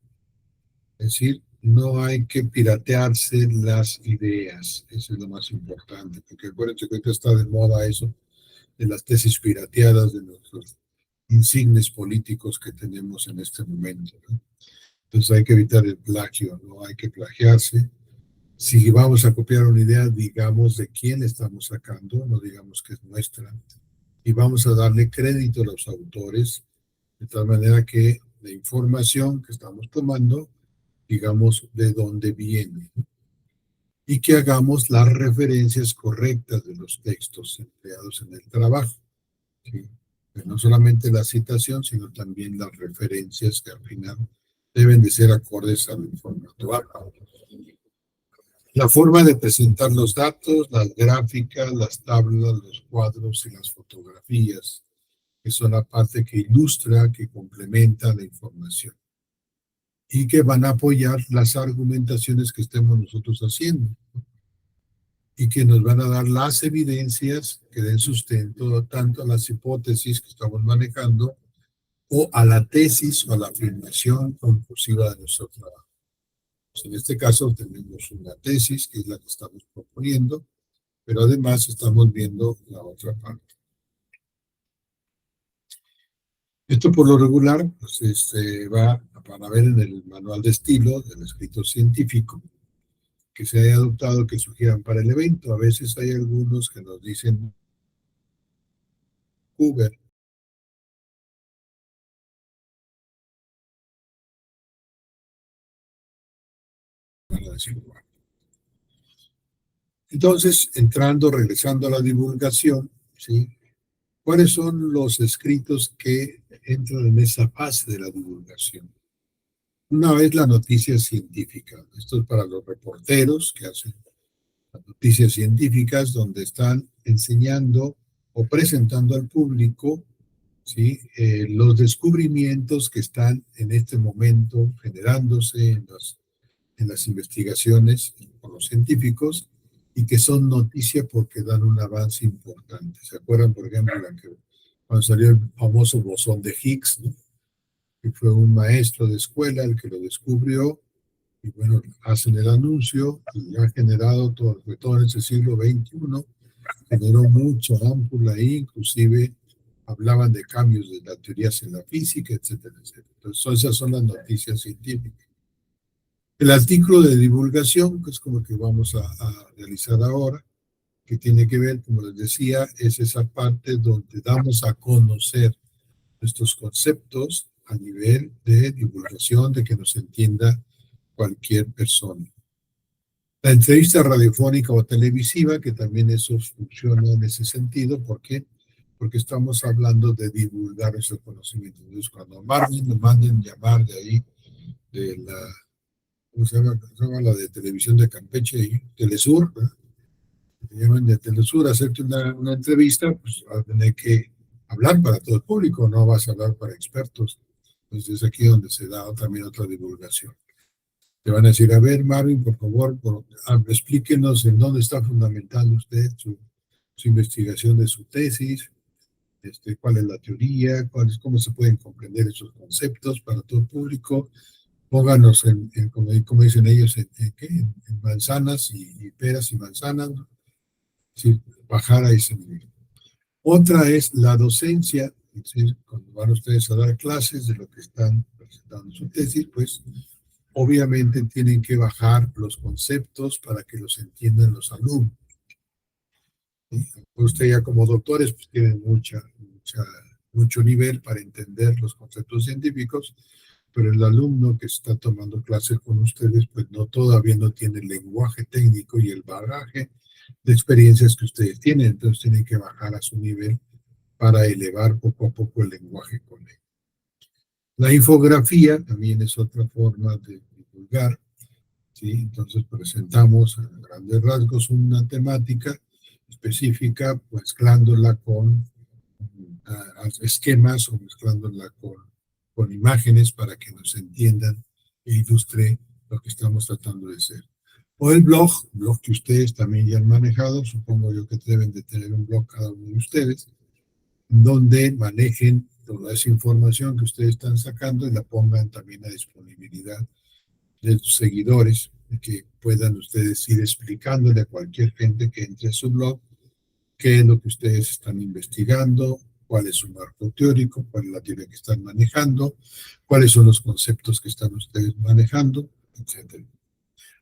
Es decir, no hay que piratearse las ideas, eso es lo más importante, porque acuérdense que ahorita está de moda eso, de las tesis pirateadas de nuestros insignes políticos que tenemos en este momento, ¿no? Entonces hay que evitar el plagio, no hay que plagiarse. Si vamos a copiar una idea, digamos de quién estamos sacando, no digamos que es nuestra. Y vamos a darle crédito a los autores de tal manera que la información que estamos tomando, digamos de dónde viene, y que hagamos las referencias correctas de los textos empleados en el trabajo, ¿sí? No solamente la citación, sino también las referencias que al final deben de ser acordes al formato APA. La forma de presentar los datos, las gráficas, las tablas, los cuadros y las fotografías, que son la parte que ilustra, que complementa la información y que van a apoyar las argumentaciones que estemos nosotros haciendo y que nos van a dar las evidencias que den sustento tanto a las hipótesis que estamos manejando o a la tesis o a la afirmación conclusiva de nuestro trabajo. Pues en este caso tenemos una tesis que es la que estamos proponiendo, pero además estamos viendo la otra parte. Esto por lo regular pues, va para ver en el manual de estilo del escrito científico que se haya adoptado, que sugieran para el evento. A veces hay algunos que nos dicen Uber. Entonces, regresando a la divulgación, ¿sí? ¿Cuáles son los escritos que entran en esa fase de la divulgación? Una vez la noticia científica. Esto es para los reporteros que hacen las noticias científicas, donde están enseñando o presentando al público, ¿sí? Los descubrimientos que están en este momento generándose en las investigaciones por los científicos y que son noticia porque dan un avance importante. ¿Se acuerdan, por ejemplo, cuando salió el famoso bosón de Higgs, ¿no? Que fue un maestro de escuela el que lo descubrió, y bueno, hacen el anuncio y ha generado todo en ese siglo XXI, generó mucha ámpula ahí, inclusive hablaban de cambios de las teorías en la física, etcétera, etcétera. Entonces, esas son las noticias científicas. El artículo de divulgación, que es como que vamos a realizar ahora, que tiene que ver, como les decía, es esa parte donde damos a conocer nuestros conceptos a nivel de divulgación, de que nos entienda cualquier persona. La entrevista radiofónica o televisiva, que también eso funciona en ese sentido, ¿por qué? Porque estamos hablando de divulgar ese conocimiento. Entonces, cuando Marvin nos manden llamar de ahí, de la, ¿cómo se llama? La de televisión de Campeche y Telesur, ¿verdad? Te llaman de Telesur a hacerte una entrevista, pues vas a tener que hablar para todo el público, no vas a hablar para expertos. Entonces es aquí donde se da también otra divulgación. Te van a decir, a ver, Marvin, por favor, explíquenos en dónde está fundamentando usted su investigación de su tesis, cuál es la teoría, cómo se pueden comprender esos conceptos para todo el público. Pónganos como dicen ellos, en manzanas y peras y manzanas, ¿no? Sí, bajar a ese nivel. Otra es la docencia, es decir, cuando van ustedes a dar clases de lo que están presentando su tesis, pues obviamente tienen que bajar los conceptos para que los entiendan los alumnos. ¿Sí? Usted ya como doctores pues tienen mucho nivel para entender los conceptos científicos, pero el alumno que está tomando clases con ustedes pues todavía no tiene el lenguaje técnico y el bagaje de experiencias que ustedes tienen, entonces tienen que bajar a su nivel para elevar poco a poco el lenguaje con él. La infografía también es otra forma de divulgar, ¿sí? Entonces presentamos a grandes rasgos una temática específica, mezclándola con esquemas o mezclándola con imágenes para que nos entiendan e ilustre lo que estamos tratando de hacer. O el blog que ustedes también ya han manejado, supongo yo que deben de tener un blog cada uno de ustedes, donde manejen toda esa información que ustedes están sacando y la pongan también a disponibilidad de sus seguidores, de que puedan ustedes ir explicándole a cualquier gente que entre a su blog qué es lo que ustedes están investigando, cuál es su marco teórico, cuál es la teoría que están manejando, cuáles son los conceptos que están ustedes manejando, etc.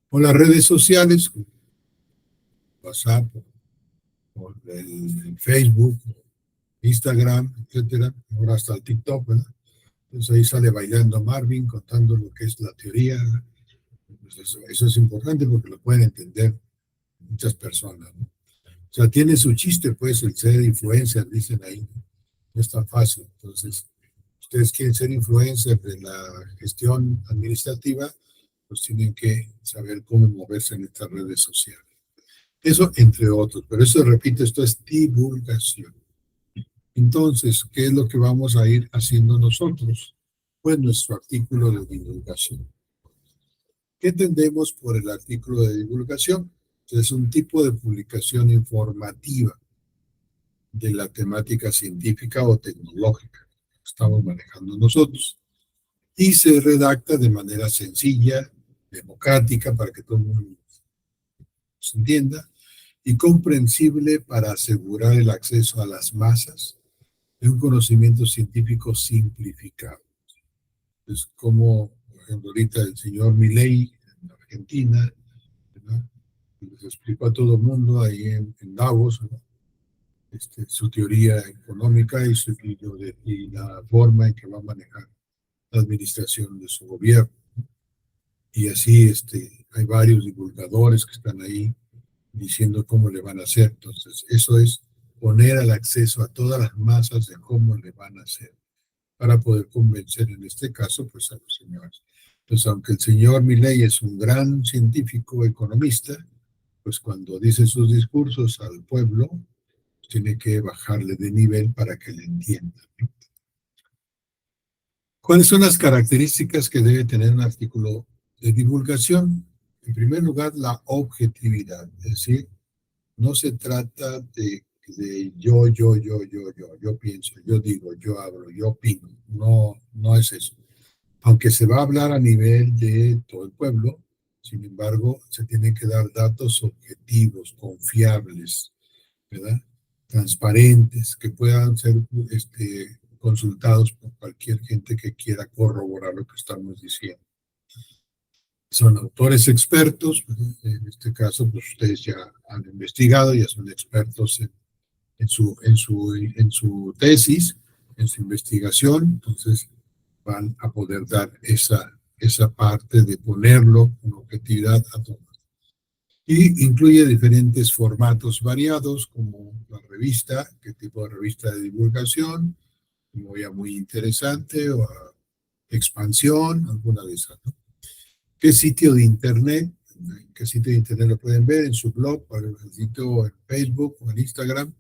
O las redes sociales, WhatsApp, o el Facebook, Instagram, etcétera, ahora hasta el TikTok, ¿verdad? Entonces ahí sale bailando Marvin, contando lo que es la teoría. Pues eso es importante porque lo pueden entender muchas personas, ¿no? O sea, tiene su chiste, pues, el ser influencer, dicen ahí, ¿no? No es tan fácil. Entonces, ustedes quieren ser influencer de la gestión administrativa, pues tienen que saber cómo moverse en estas redes sociales. Eso entre otros, pero eso, repito, esto es divulgación. Entonces, ¿qué es lo que vamos a ir haciendo nosotros? Pues nuestro artículo de divulgación. ¿Qué entendemos por el artículo de divulgación? Es un tipo de publicación informativa de la temática científica o tecnológica que estamos manejando nosotros. Y se redacta de manera sencilla, democrática, para que todo el mundo se entienda, y comprensible para asegurar el acceso a las masas de un conocimiento científico simplificado. Es como, por ejemplo, ahorita el señor Milei en Argentina, ¿verdad? Les explicó a todo el mundo ahí en Davos, ¿no? Su teoría económica y la forma en que va a manejar la administración de su gobierno. Y así hay varios divulgadores que están ahí diciendo cómo le van a hacer. Entonces, eso es poner al acceso a todas las masas de cómo le van a hacer para poder convencer, en este caso, pues a los señores. Entonces, aunque el señor Milei es un gran científico economista, pues cuando dice sus discursos al pueblo, pues tiene que bajarle de nivel para que le entiendan. ¿Cuáles son las características que debe tener un artículo de divulgación? En primer lugar, la objetividad, es decir, no se trata de yo pienso, yo digo, yo hablo, yo opino, no es eso. Aunque se va a hablar a nivel de todo el pueblo, sin embargo, se tienen que dar datos objetivos, confiables, ¿verdad? Transparentes, que puedan ser consultados por cualquier gente que quiera corroborar lo que estamos diciendo. Son autores expertos, ¿verdad? En este caso, pues ustedes ya han investigado, ya son expertos en su tesis, en su investigación, entonces van a poder dar esa parte de ponerlo con objetividad a todos. Y incluye diferentes formatos variados, como la revista, qué tipo de revista de divulgación, como ya muy interesante, o expansión, alguna de esas, ¿no? ¿Qué sitio de internet? ¿Qué sitio de internet lo pueden ver? En su blog, o en el sitio en Facebook o en Instagram.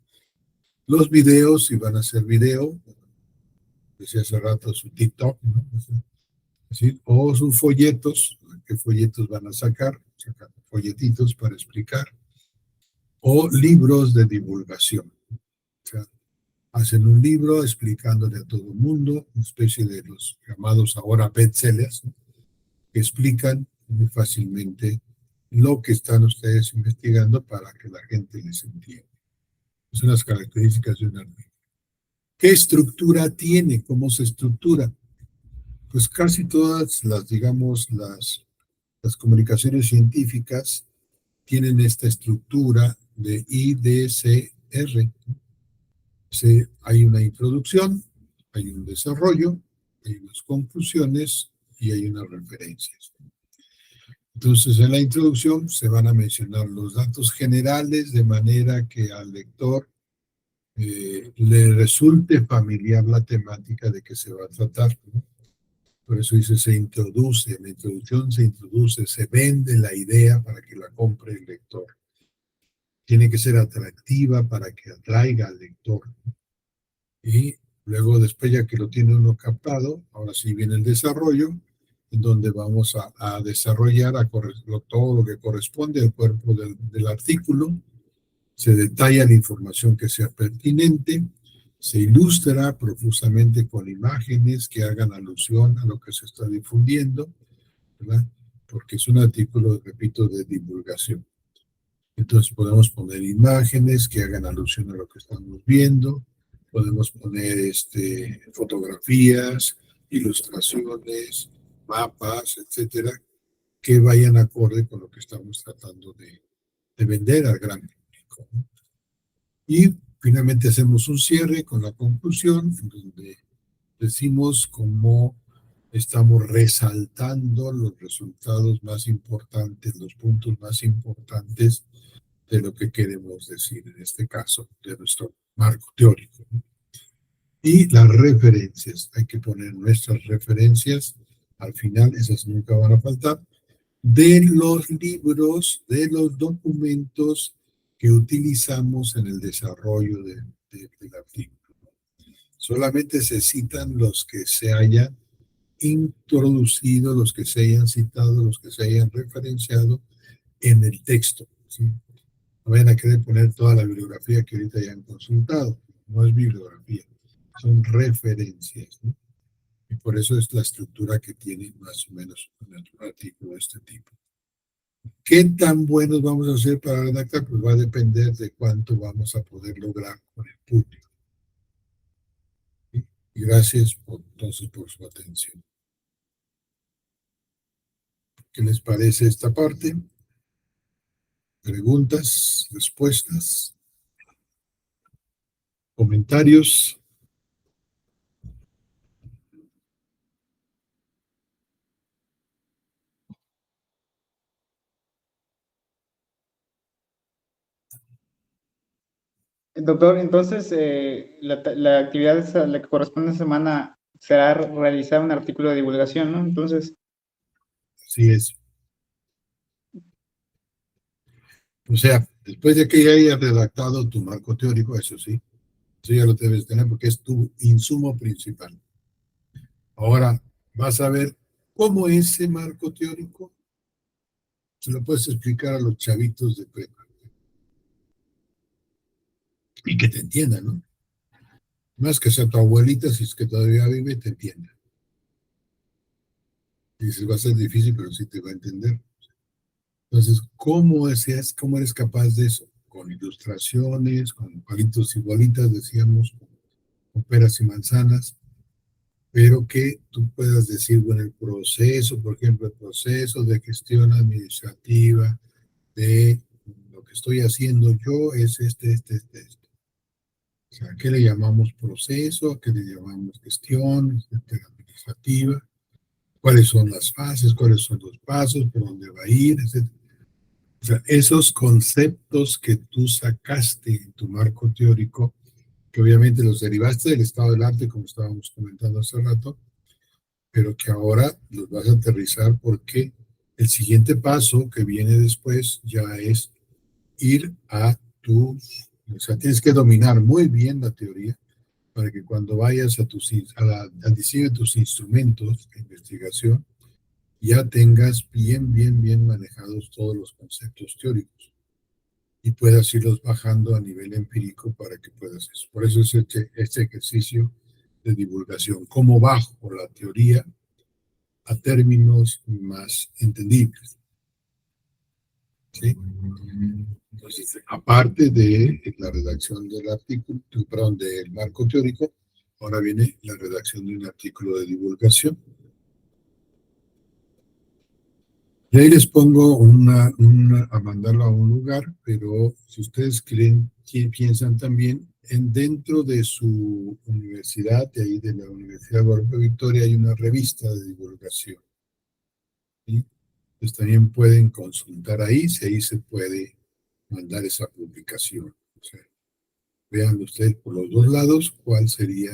Los videos, si van a hacer video, decía hace rato su TikTok, ¿no? ¿Sí? O sus folletos, ¿qué folletos van a sacar? Sacar folletitos para explicar. O libros de divulgación. O sea, hacen un libro explicándole a todo el mundo, una especie de los llamados ahora bestsellers, ¿no? Que explican muy fácilmente lo que están ustedes investigando para que la gente les entienda. Son las características de un artículo. ¿Qué estructura tiene? ¿Cómo se estructura? Pues casi todas digamos, las comunicaciones científicas tienen esta estructura de IDCR. Hay una introducción, hay un desarrollo, hay unas conclusiones y hay unas referencias. Entonces, en la introducción se van a mencionar los datos generales de manera que al lector le resulte familiar la temática de que se va a tratar, ¿no? Por eso dice, se introduce, en la introducción se introduce, se vende la idea para que la compre el lector. Tiene que ser atractiva para que atraiga al lector. Y luego, después ya que lo tiene uno captado, ahora sí viene el desarrollo, en donde vamos a desarrollar todo lo que corresponde al cuerpo del artículo. Se detalla la información que sea pertinente, se ilustra profusamente con imágenes que hagan alusión a lo que se está difundiendo, ¿verdad? Porque es un artículo, repito, de divulgación. Entonces podemos poner imágenes que hagan alusión a lo que estamos viendo, podemos poner fotografías, ilustraciones, mapas, etcétera, que vayan acorde con lo que estamos tratando de vender al gran público, ¿no? Y finalmente hacemos un cierre con la conclusión, en donde decimos cómo estamos resaltando los resultados más importantes, los puntos más importantes de lo que queremos decir, en este caso, de nuestro marco teórico. Y las referencias, hay que poner nuestras referencias, al final esas nunca van a faltar, de los libros, de los documentos que utilizamos en el desarrollo del artículo. Solamente se citan los que se hayan introducido, los que se hayan citado, los que se hayan referenciado en el texto, ¿sí? No vayan a querer poner toda la bibliografía que ahorita ya han consultado. No es bibliografía, son referencias, ¿no? Y por eso es la estructura que tiene más o menos un artículo de este tipo. ¿Qué tan buenos vamos a ser para redactar? Pues va a depender de cuánto vamos a poder lograr con el público. ¿Sí? Y gracias entonces por su atención. ¿Qué les parece esta parte? Preguntas, respuestas, comentarios. Doctor, entonces la actividad a la que corresponde esta semana será realizar un artículo de divulgación, ¿no? Entonces, Así es. O sea, después de que ya hayas redactado tu marco teórico, eso sí, eso ya lo debes tener porque es tu insumo principal. Ahora, vas a ver cómo ese marco teórico se lo puedes explicar a los chavitos de prepa. Y que te entiendan, ¿no? Más que sea tu abuelita, si es que todavía vive, te entienda. Y dices, va a ser difícil, pero sí te va a entender. Entonces, ¿cómo eres capaz de eso? Con ilustraciones, con palitos y bolitas, decíamos, con peras y manzanas, pero que tú puedas decir, bueno, el proceso, por ejemplo, el proceso de gestión administrativa de lo que estoy haciendo yo es este. O sea, ¿a qué le llamamos proceso? ¿A qué le llamamos gestión administrativa? ¿Cuáles son las fases? ¿Cuáles son los pasos? ¿Por dónde va a ir? Etcétera. O sea, esos conceptos que tú sacaste en tu marco teórico, que obviamente los derivaste del estado del arte, como estábamos comentando hace rato, pero que ahora los vas a aterrizar porque el siguiente paso que viene después ya es ir a tus, o sea, tienes que dominar muy bien la teoría para que cuando vayas al diseño de tus instrumentos de investigación, ya tengas bien manejados todos los conceptos teóricos y puedas irlos bajando a nivel empírico para que puedas eso. Por eso es este ejercicio de divulgación, cómo bajo la teoría a términos más entendibles. ¿Sí? Entonces, aparte de la redacción del artículo, perdón, del marco teórico, ahora viene la redacción de un artículo de divulgación. Y ahí les pongo a mandarlo a un lugar, pero si ustedes piensan también, dentro de su universidad, de ahí de la Universidad de Guadalupe Victoria, hay una revista de divulgación. ¿Sí? Pues también pueden consultar ahí, si ahí se puede mandar esa publicación. O sea, vean ustedes por los dos lados cuál sería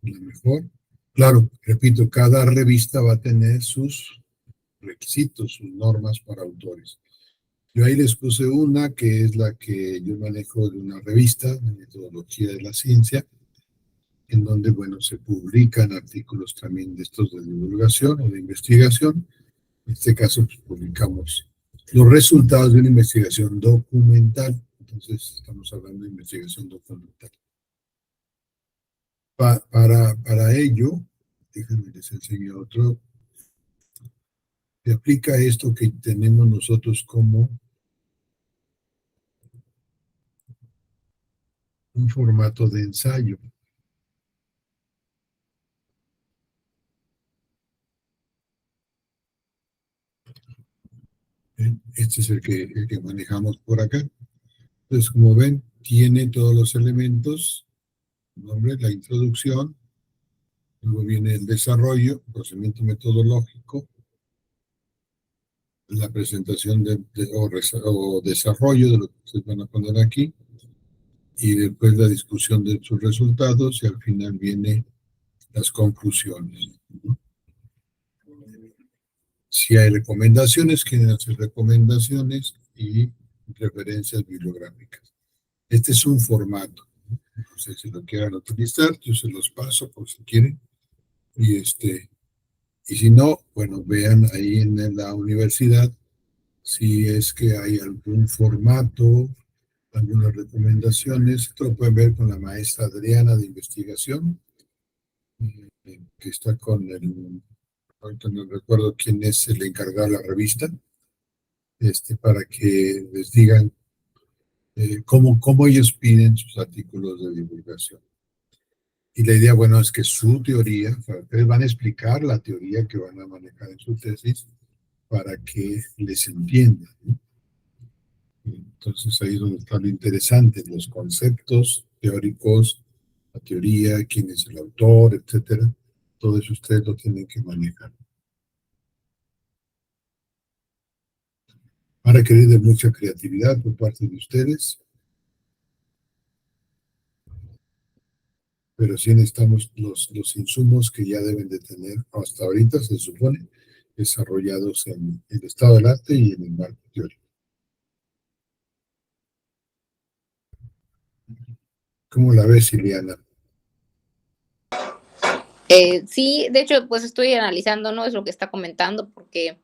la mejor. Claro, repito, cada revista va a tener sus requisitos, sus normas para autores. Yo ahí les puse una que es la que yo manejo de una revista de metodología de la ciencia, en donde, bueno, se publican artículos también de estos de divulgación o de investigación. En este caso, pues, publicamos los resultados de una investigación documental. Entonces, estamos hablando de investigación documental. Para ello, déjenme les enseño otro. Se aplica esto que tenemos nosotros como un formato de ensayo. Este es el que manejamos por acá. Entonces, como ven, tiene todos los elementos, nombre, la introducción, Luego viene el desarrollo, procedimiento metodológico, la presentación o desarrollo de lo que ustedes van a poner aquí, y después la discusión de sus resultados, y al final viene las conclusiones. Si hay recomendaciones, quieren hacer recomendaciones y referencias bibliográficas. Este es un formato. No sé si lo quieran utilizar, yo se los paso por si quieren. Y si no, bueno, vean ahí en la universidad si es que hay algún formato, algunas recomendaciones. Esto lo pueden ver con la maestra Adriana de investigación, que está con ahorita no recuerdo quién es el encargado de la revista, para que les digan cómo ellos piden sus artículos de divulgación. Y la idea, bueno, es que su teoría, ustedes van a explicar la teoría que van a manejar en su tesis para que les entiendan, ¿no? Entonces ahí es donde está lo interesante, los conceptos teóricos, la teoría, quién es el autor, etcétera. Todo eso ustedes lo tienen que manejar. Va a requerir de mucha creatividad por parte de ustedes, pero sí necesitamos los insumos que ya deben de tener hasta ahorita, se supone, desarrollados en el estado del arte y en el marco teórico. ¿Cómo la ves, Ileana? Sí, de hecho, pues estoy analizando, ¿no? Es lo que está comentando, porque,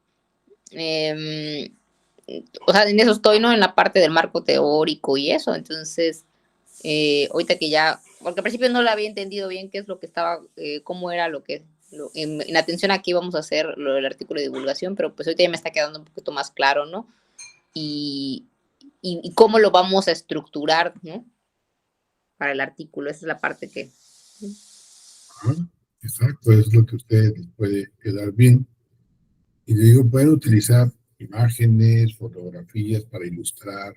o sea, en eso estoy, ¿no? En la parte del marco teórico y eso. Entonces, ahorita que ya, porque al principio no lo había entendido bien qué es lo que estaba, cómo era lo que, en atención a qué íbamos a hacer lo del artículo de divulgación, pero pues ahorita ya me está quedando un poquito más claro, ¿no? Y cómo lo vamos a estructurar, ¿no? Para el artículo, esa es la parte que... Exacto, es lo que a ustedes les puede quedar bien. Y le digo, pueden utilizar imágenes, fotografías para ilustrar.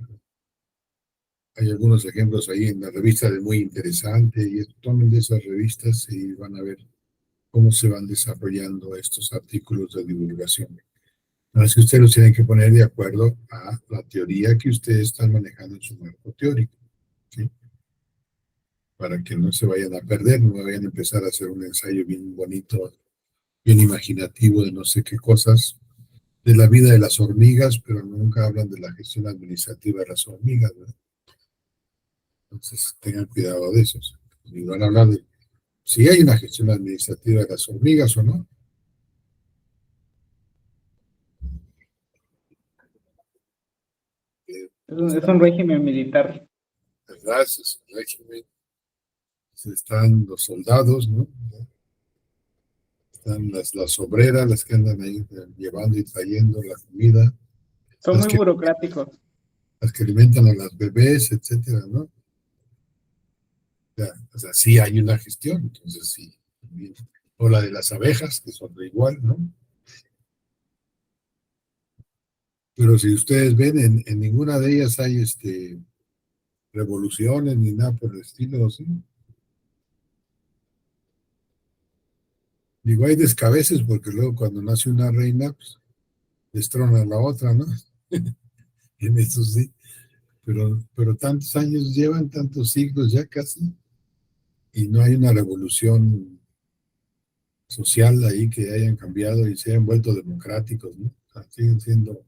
Hay algunos ejemplos ahí en la revista de Muy Interesante, y tomen de esas revistas y van a ver cómo se van desarrollando estos artículos de divulgación. Así que ustedes los tienen que poner de acuerdo a la teoría que ustedes están manejando en su marco teórico, ¿sí? Para que no se vayan a perder, no vayan a empezar a hacer un ensayo bien bonito, bien imaginativo de no sé qué cosas, de la vida de las hormigas, pero nunca hablan de la gestión administrativa de las hormigas, ¿verdad? Entonces tengan cuidado de eso. Y van a hablar de si hay una gestión administrativa de las hormigas o no. Es un régimen militar. ¿Verdad? Ese es el régimen. Están los soldados, ¿no? Están las obreras, las que andan ahí llevando y trayendo la comida, Son muy burocráticos. las que alimentan a las bebés, etcétera, ¿no? O sea, sí hay una gestión, entonces sí. O la de las abejas, que son de igual, ¿no? Pero si ustedes ven, en ninguna de ellas hay revoluciones ni nada por el estilo, ¿sí? Digo, hay descabeces porque luego cuando nace una reina, pues destrona a la otra, ¿no? En eso sí. Pero tantos años llevan, tantos siglos ya casi, y no hay una revolución social ahí que hayan cambiado y se hayan vuelto democráticos, ¿no? O sea, siguen siendo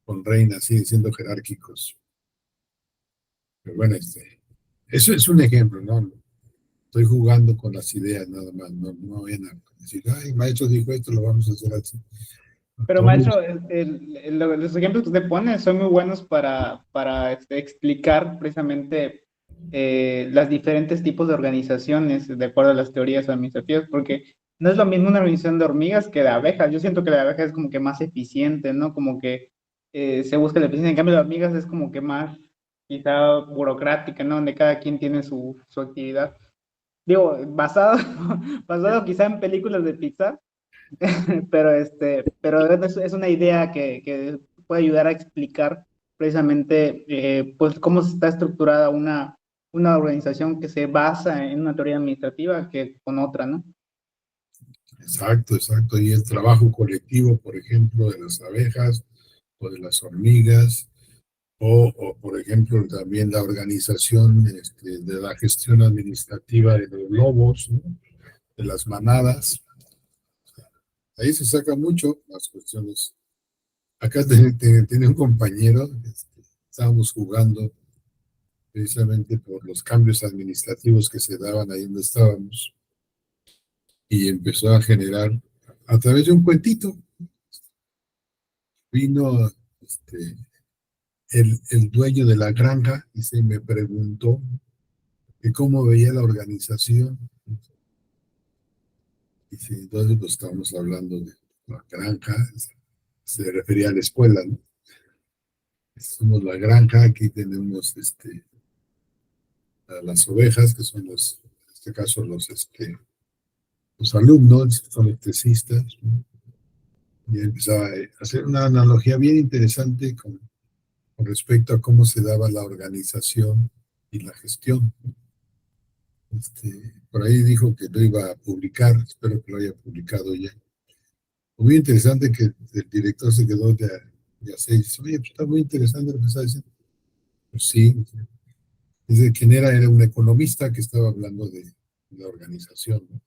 con reinas, siguen siendo jerárquicos. Pero bueno, eso es un ejemplo, ¿no? Estoy jugando con las ideas nada más, no vayan a decir, ay, maestro dijo esto, lo vamos a hacer así. Pero maestro, los ejemplos que usted pone son muy buenos para explicar precisamente los diferentes tipos de organizaciones de acuerdo a las teorías administrativas, porque no es lo mismo una organización de hormigas que de abejas. Yo siento que la abeja es como que más eficiente, ¿no? Como que se busca la eficiencia. En cambio, la hormigas es como que más quizá burocrática, ¿no? Donde cada quien tiene su actividad. Digo, basado quizá en películas de Pixar, pero es una idea que puede ayudar a explicar precisamente pues cómo se está estructurada una organización que se basa en una teoría administrativa que con otra, ¿no? Exacto, exacto. Y el trabajo colectivo, por ejemplo, de las abejas o de las hormigas, o por ejemplo, también la organización de la gestión administrativa de los lobos, ¿no? De las manadas. Ahí se saca mucho las cuestiones. Acá tiene un compañero, estábamos jugando precisamente por los cambios administrativos que se daban ahí donde estábamos, y empezó a generar, a través de un cuentito, vino el dueño de la granja y se me preguntó que cómo veía la organización. Y si entonces pues estábamos hablando de la granja, se refería a la escuela, ¿no? Somos la granja, aquí tenemos a las ovejas, que son los, en este caso los alumnos, son los tesistas, ¿no? Y empezaba a hacer una analogía bien interesante con respecto a cómo se daba la organización y la gestión. Por ahí dijo que lo iba a publicar, espero que lo haya publicado ya. Muy interesante que el director se quedó de hacer y dice, oye, pues está muy interesante lo que está diciendo. Pues sí, desde quién era un economista que estaba hablando de la organización, ¿no?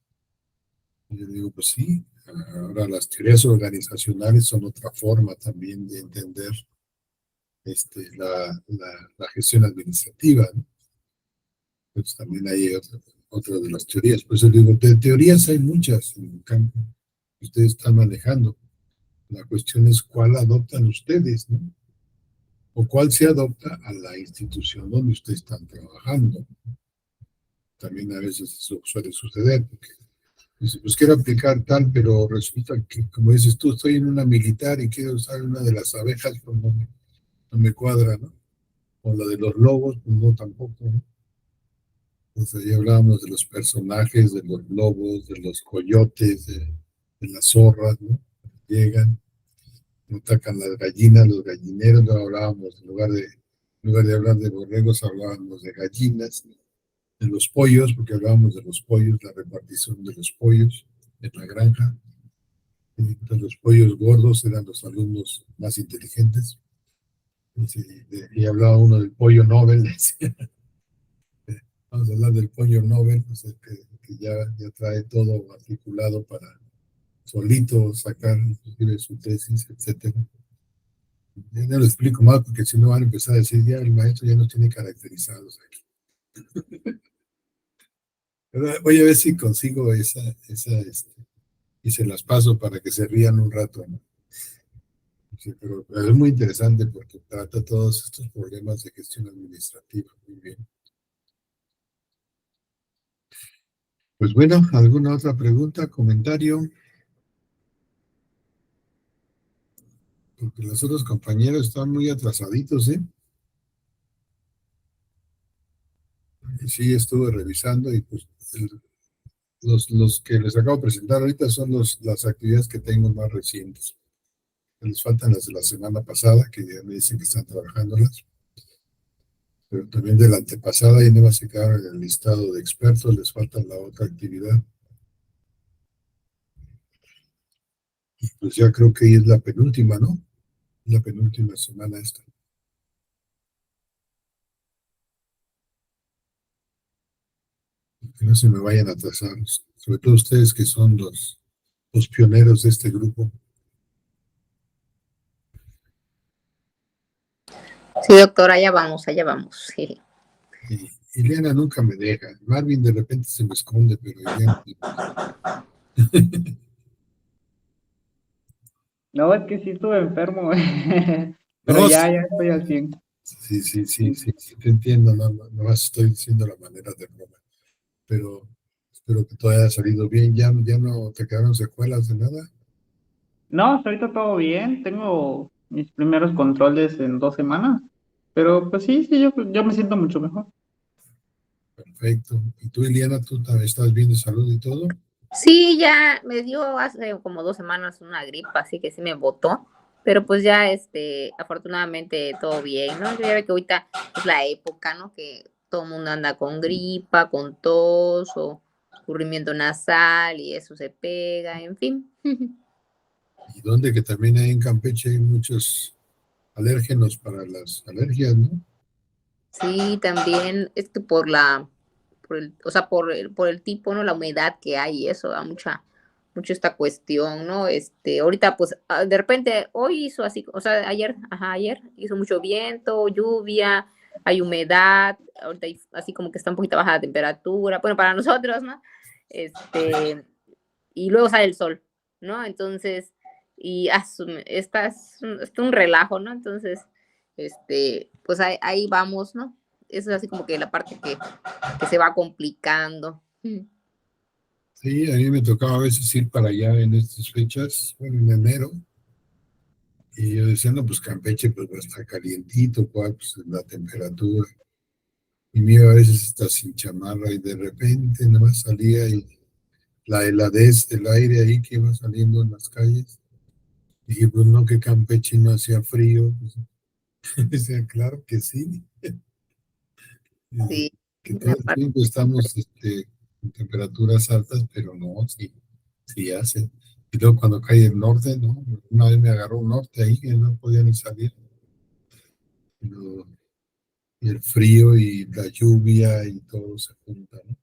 Y yo digo, pues sí, ahora las teorías organizacionales son otra forma también de entender la gestión administrativa, ¿no? Pues también hay otra de las teorías. Por eso digo, de teorías hay muchas en el campo que ustedes están manejando. La cuestión es cuál adoptan ustedes, ¿no? O cuál se adopta a la institución donde ustedes están trabajando. También a veces eso suele suceder, porque dice, pues quiero aplicar tal, pero resulta que, como dices tú, estoy en una militar y quiero usar una de las abejas, pues no me cuadra, ¿no? O la de los lobos, pues no tampoco, ¿no? Entonces ya hablábamos de los personajes, de los lobos, de los coyotes, de las zorras, ¿no? Llegan, atacan las gallinas, los gallineros, no hablábamos, en lugar de hablar de borregos, hablábamos de gallinas, de los pollos, porque hablábamos de los pollos, la repartición de los pollos en la granja. Entonces, los pollos gordos eran los alumnos más inteligentes. Y hablaba uno del pollo Nobel, decía, vamos a hablar del pollo Nobel, pues, que ya trae todo articulado para solito sacar inclusive su tesis, etcétera. Ya no lo explico más porque si no van a empezar a decir, ya el maestro ya nos tiene caracterizados aquí. Pero voy a ver si consigo esa y se las paso para que se rían un rato, ¿no? Sí, pero es muy interesante porque trata todos estos problemas de gestión administrativa. Muy bien. Pues bueno, ¿alguna otra pregunta, comentario? Porque los otros compañeros están muy atrasaditos, ¿eh? Y sí, estuve revisando y pues los que les acabo de presentar ahorita son las actividades que tengo más recientes. Les faltan las de la semana pasada, que ya me dicen que están trabajándolas. Pero también de la antepasada, y no va a quedar en el listado de expertos, les falta la otra actividad. Pues ya creo que es la penúltima, ¿no? La penúltima semana esta. Que no se me vayan a atrasar, sobre todo ustedes que son los pioneros de este grupo. Sí, doctor, allá vamos, allá vamos. Sí. Y Ileana nunca me deja. Marvin de repente se me esconde, pero Ileana... No, es que sí estuve enfermo, pero No, ya estoy al 100. sí, te entiendo, no más estoy diciendo la manera de broma, pero espero que todo haya salido bien. ¿Ya no te quedaron secuelas de nada? No, hasta ahorita todo bien. Tengo mis primeros controles en 2 semanas. Pero pues sí, yo me siento mucho mejor. Perfecto. ¿Y tú, Ileana, tú también estás bien de salud y todo? Sí, ya me dio hace como 2 semanas una gripa, así que sí me botó. Pero pues ya, afortunadamente todo bien, ¿no? Yo ya ve que ahorita es la época, ¿no? Que todo el mundo anda con gripa, con tos, o escurrimiento nasal y eso se pega, en fin. Y donde que también hay en Campeche hay muchos alérgenos para las alergias, ¿no? Sí, también es que o sea, por el tipo, ¿no? La humedad que hay y eso da mucho esta cuestión, ¿no? Ahorita, pues, de repente, hoy hizo así, o sea, ayer hizo mucho viento, lluvia, hay humedad, ahorita así como que está un poquito baja la temperatura, bueno, para nosotros, ¿no? Y luego sale el sol, ¿no? Entonces, y es un relajo, ¿no? Entonces, pues ahí vamos, ¿no? Eso es así como que la parte que se va complicando. Sí, a mí me tocaba a veces ir para allá en estas fechas, bueno, en enero, y yo decía, no, pues Campeche pues va a estar calientito, ¿cuál? Pues la temperatura. Y me iba a veces hasta sin chamarra y de repente nada más salía y la heladez del aire ahí que iba saliendo en las calles. Dije, pues no, que Campeche no hacía frío. Pues, decía, claro que sí. Sí, Que todo la el parte- tiempo estamos en temperaturas altas, pero no, sí, sí hace. Y luego cuando cae el norte, ¿no? Una vez me agarró un norte ahí que no podía ni salir. Pero, y el frío y la lluvia y todo se junta, ¿no?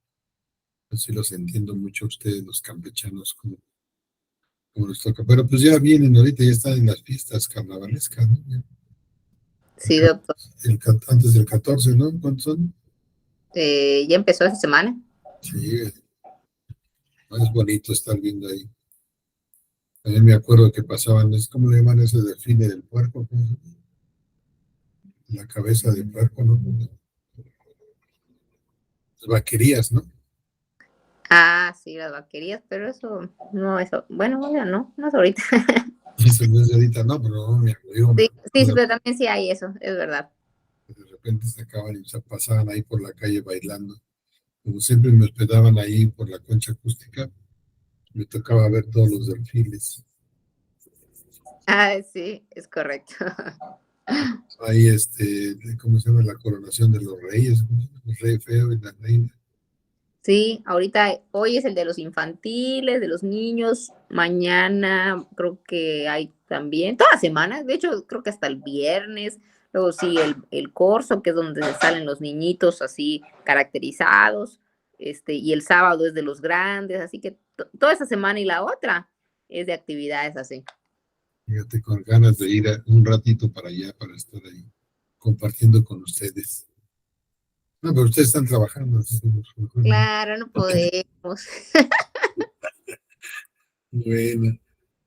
Yo sí los entiendo mucho a ustedes, los campechanos, como les toca. Pero pues ya vienen ahorita, ya están en las fiestas carnavalescas, ¿no? sí, doctor. Antes del 14, ¿no? ¿Cuántos son? Ya empezó esta semana. Sí, es bonito estar viendo ahí. También me acuerdo que pasaban, ¿cómo le llaman ese desfile del puerco? ¿Cómo se llama? La cabeza del puerco, ¿no? Las vaquerías, ¿no? Ah, sí, las vaquerías, pero bueno, ya no es ahorita. Eso no es de ahorita, no, pero no, yo me Sí, sí, acuerdo pero también sí hay eso, es verdad. que de repente se acaban y se pasaban ahí por la calle bailando. Como siempre me hospedaban ahí por la concha acústica, me tocaba ver todos los desfiles. Ah, sí, es correcto. Ahí, ¿cómo se llama? La coronación de los reyes, ¿cómo se llama? El rey feo y la reina. Sí, ahorita, hoy es el de los infantiles, de los niños, mañana creo que hay también, toda la semana, de hecho creo que hasta el viernes, luego sí el corso, que es donde salen los niñitos así caracterizados, y el sábado es de los grandes, así que toda esa semana y la otra es de actividades así. Fíjate, con ganas de ir un ratito para allá, para estar ahí compartiendo con ustedes. No, pero ustedes están trabajando. Así que mejor no. Claro, no podemos. Bueno,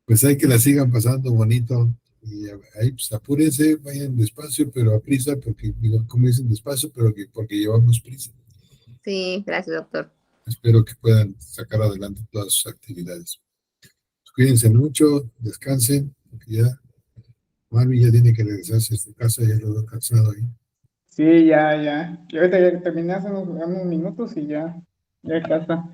pues hay que la sigan pasando bonito. Y ahí, pues apúrense, vayan despacio, pero a prisa, porque, digo, como dicen, despacio, pero porque llevamos prisa. Sí, gracias, doctor. Espero que puedan sacar adelante todas sus actividades. Pues cuídense mucho, descansen, porque ya Marvin ya tiene que regresarse a su casa, ya lo veo cansado ahí. Sí, ya. Y ahorita ya terminé hace unos minutos y ya casa.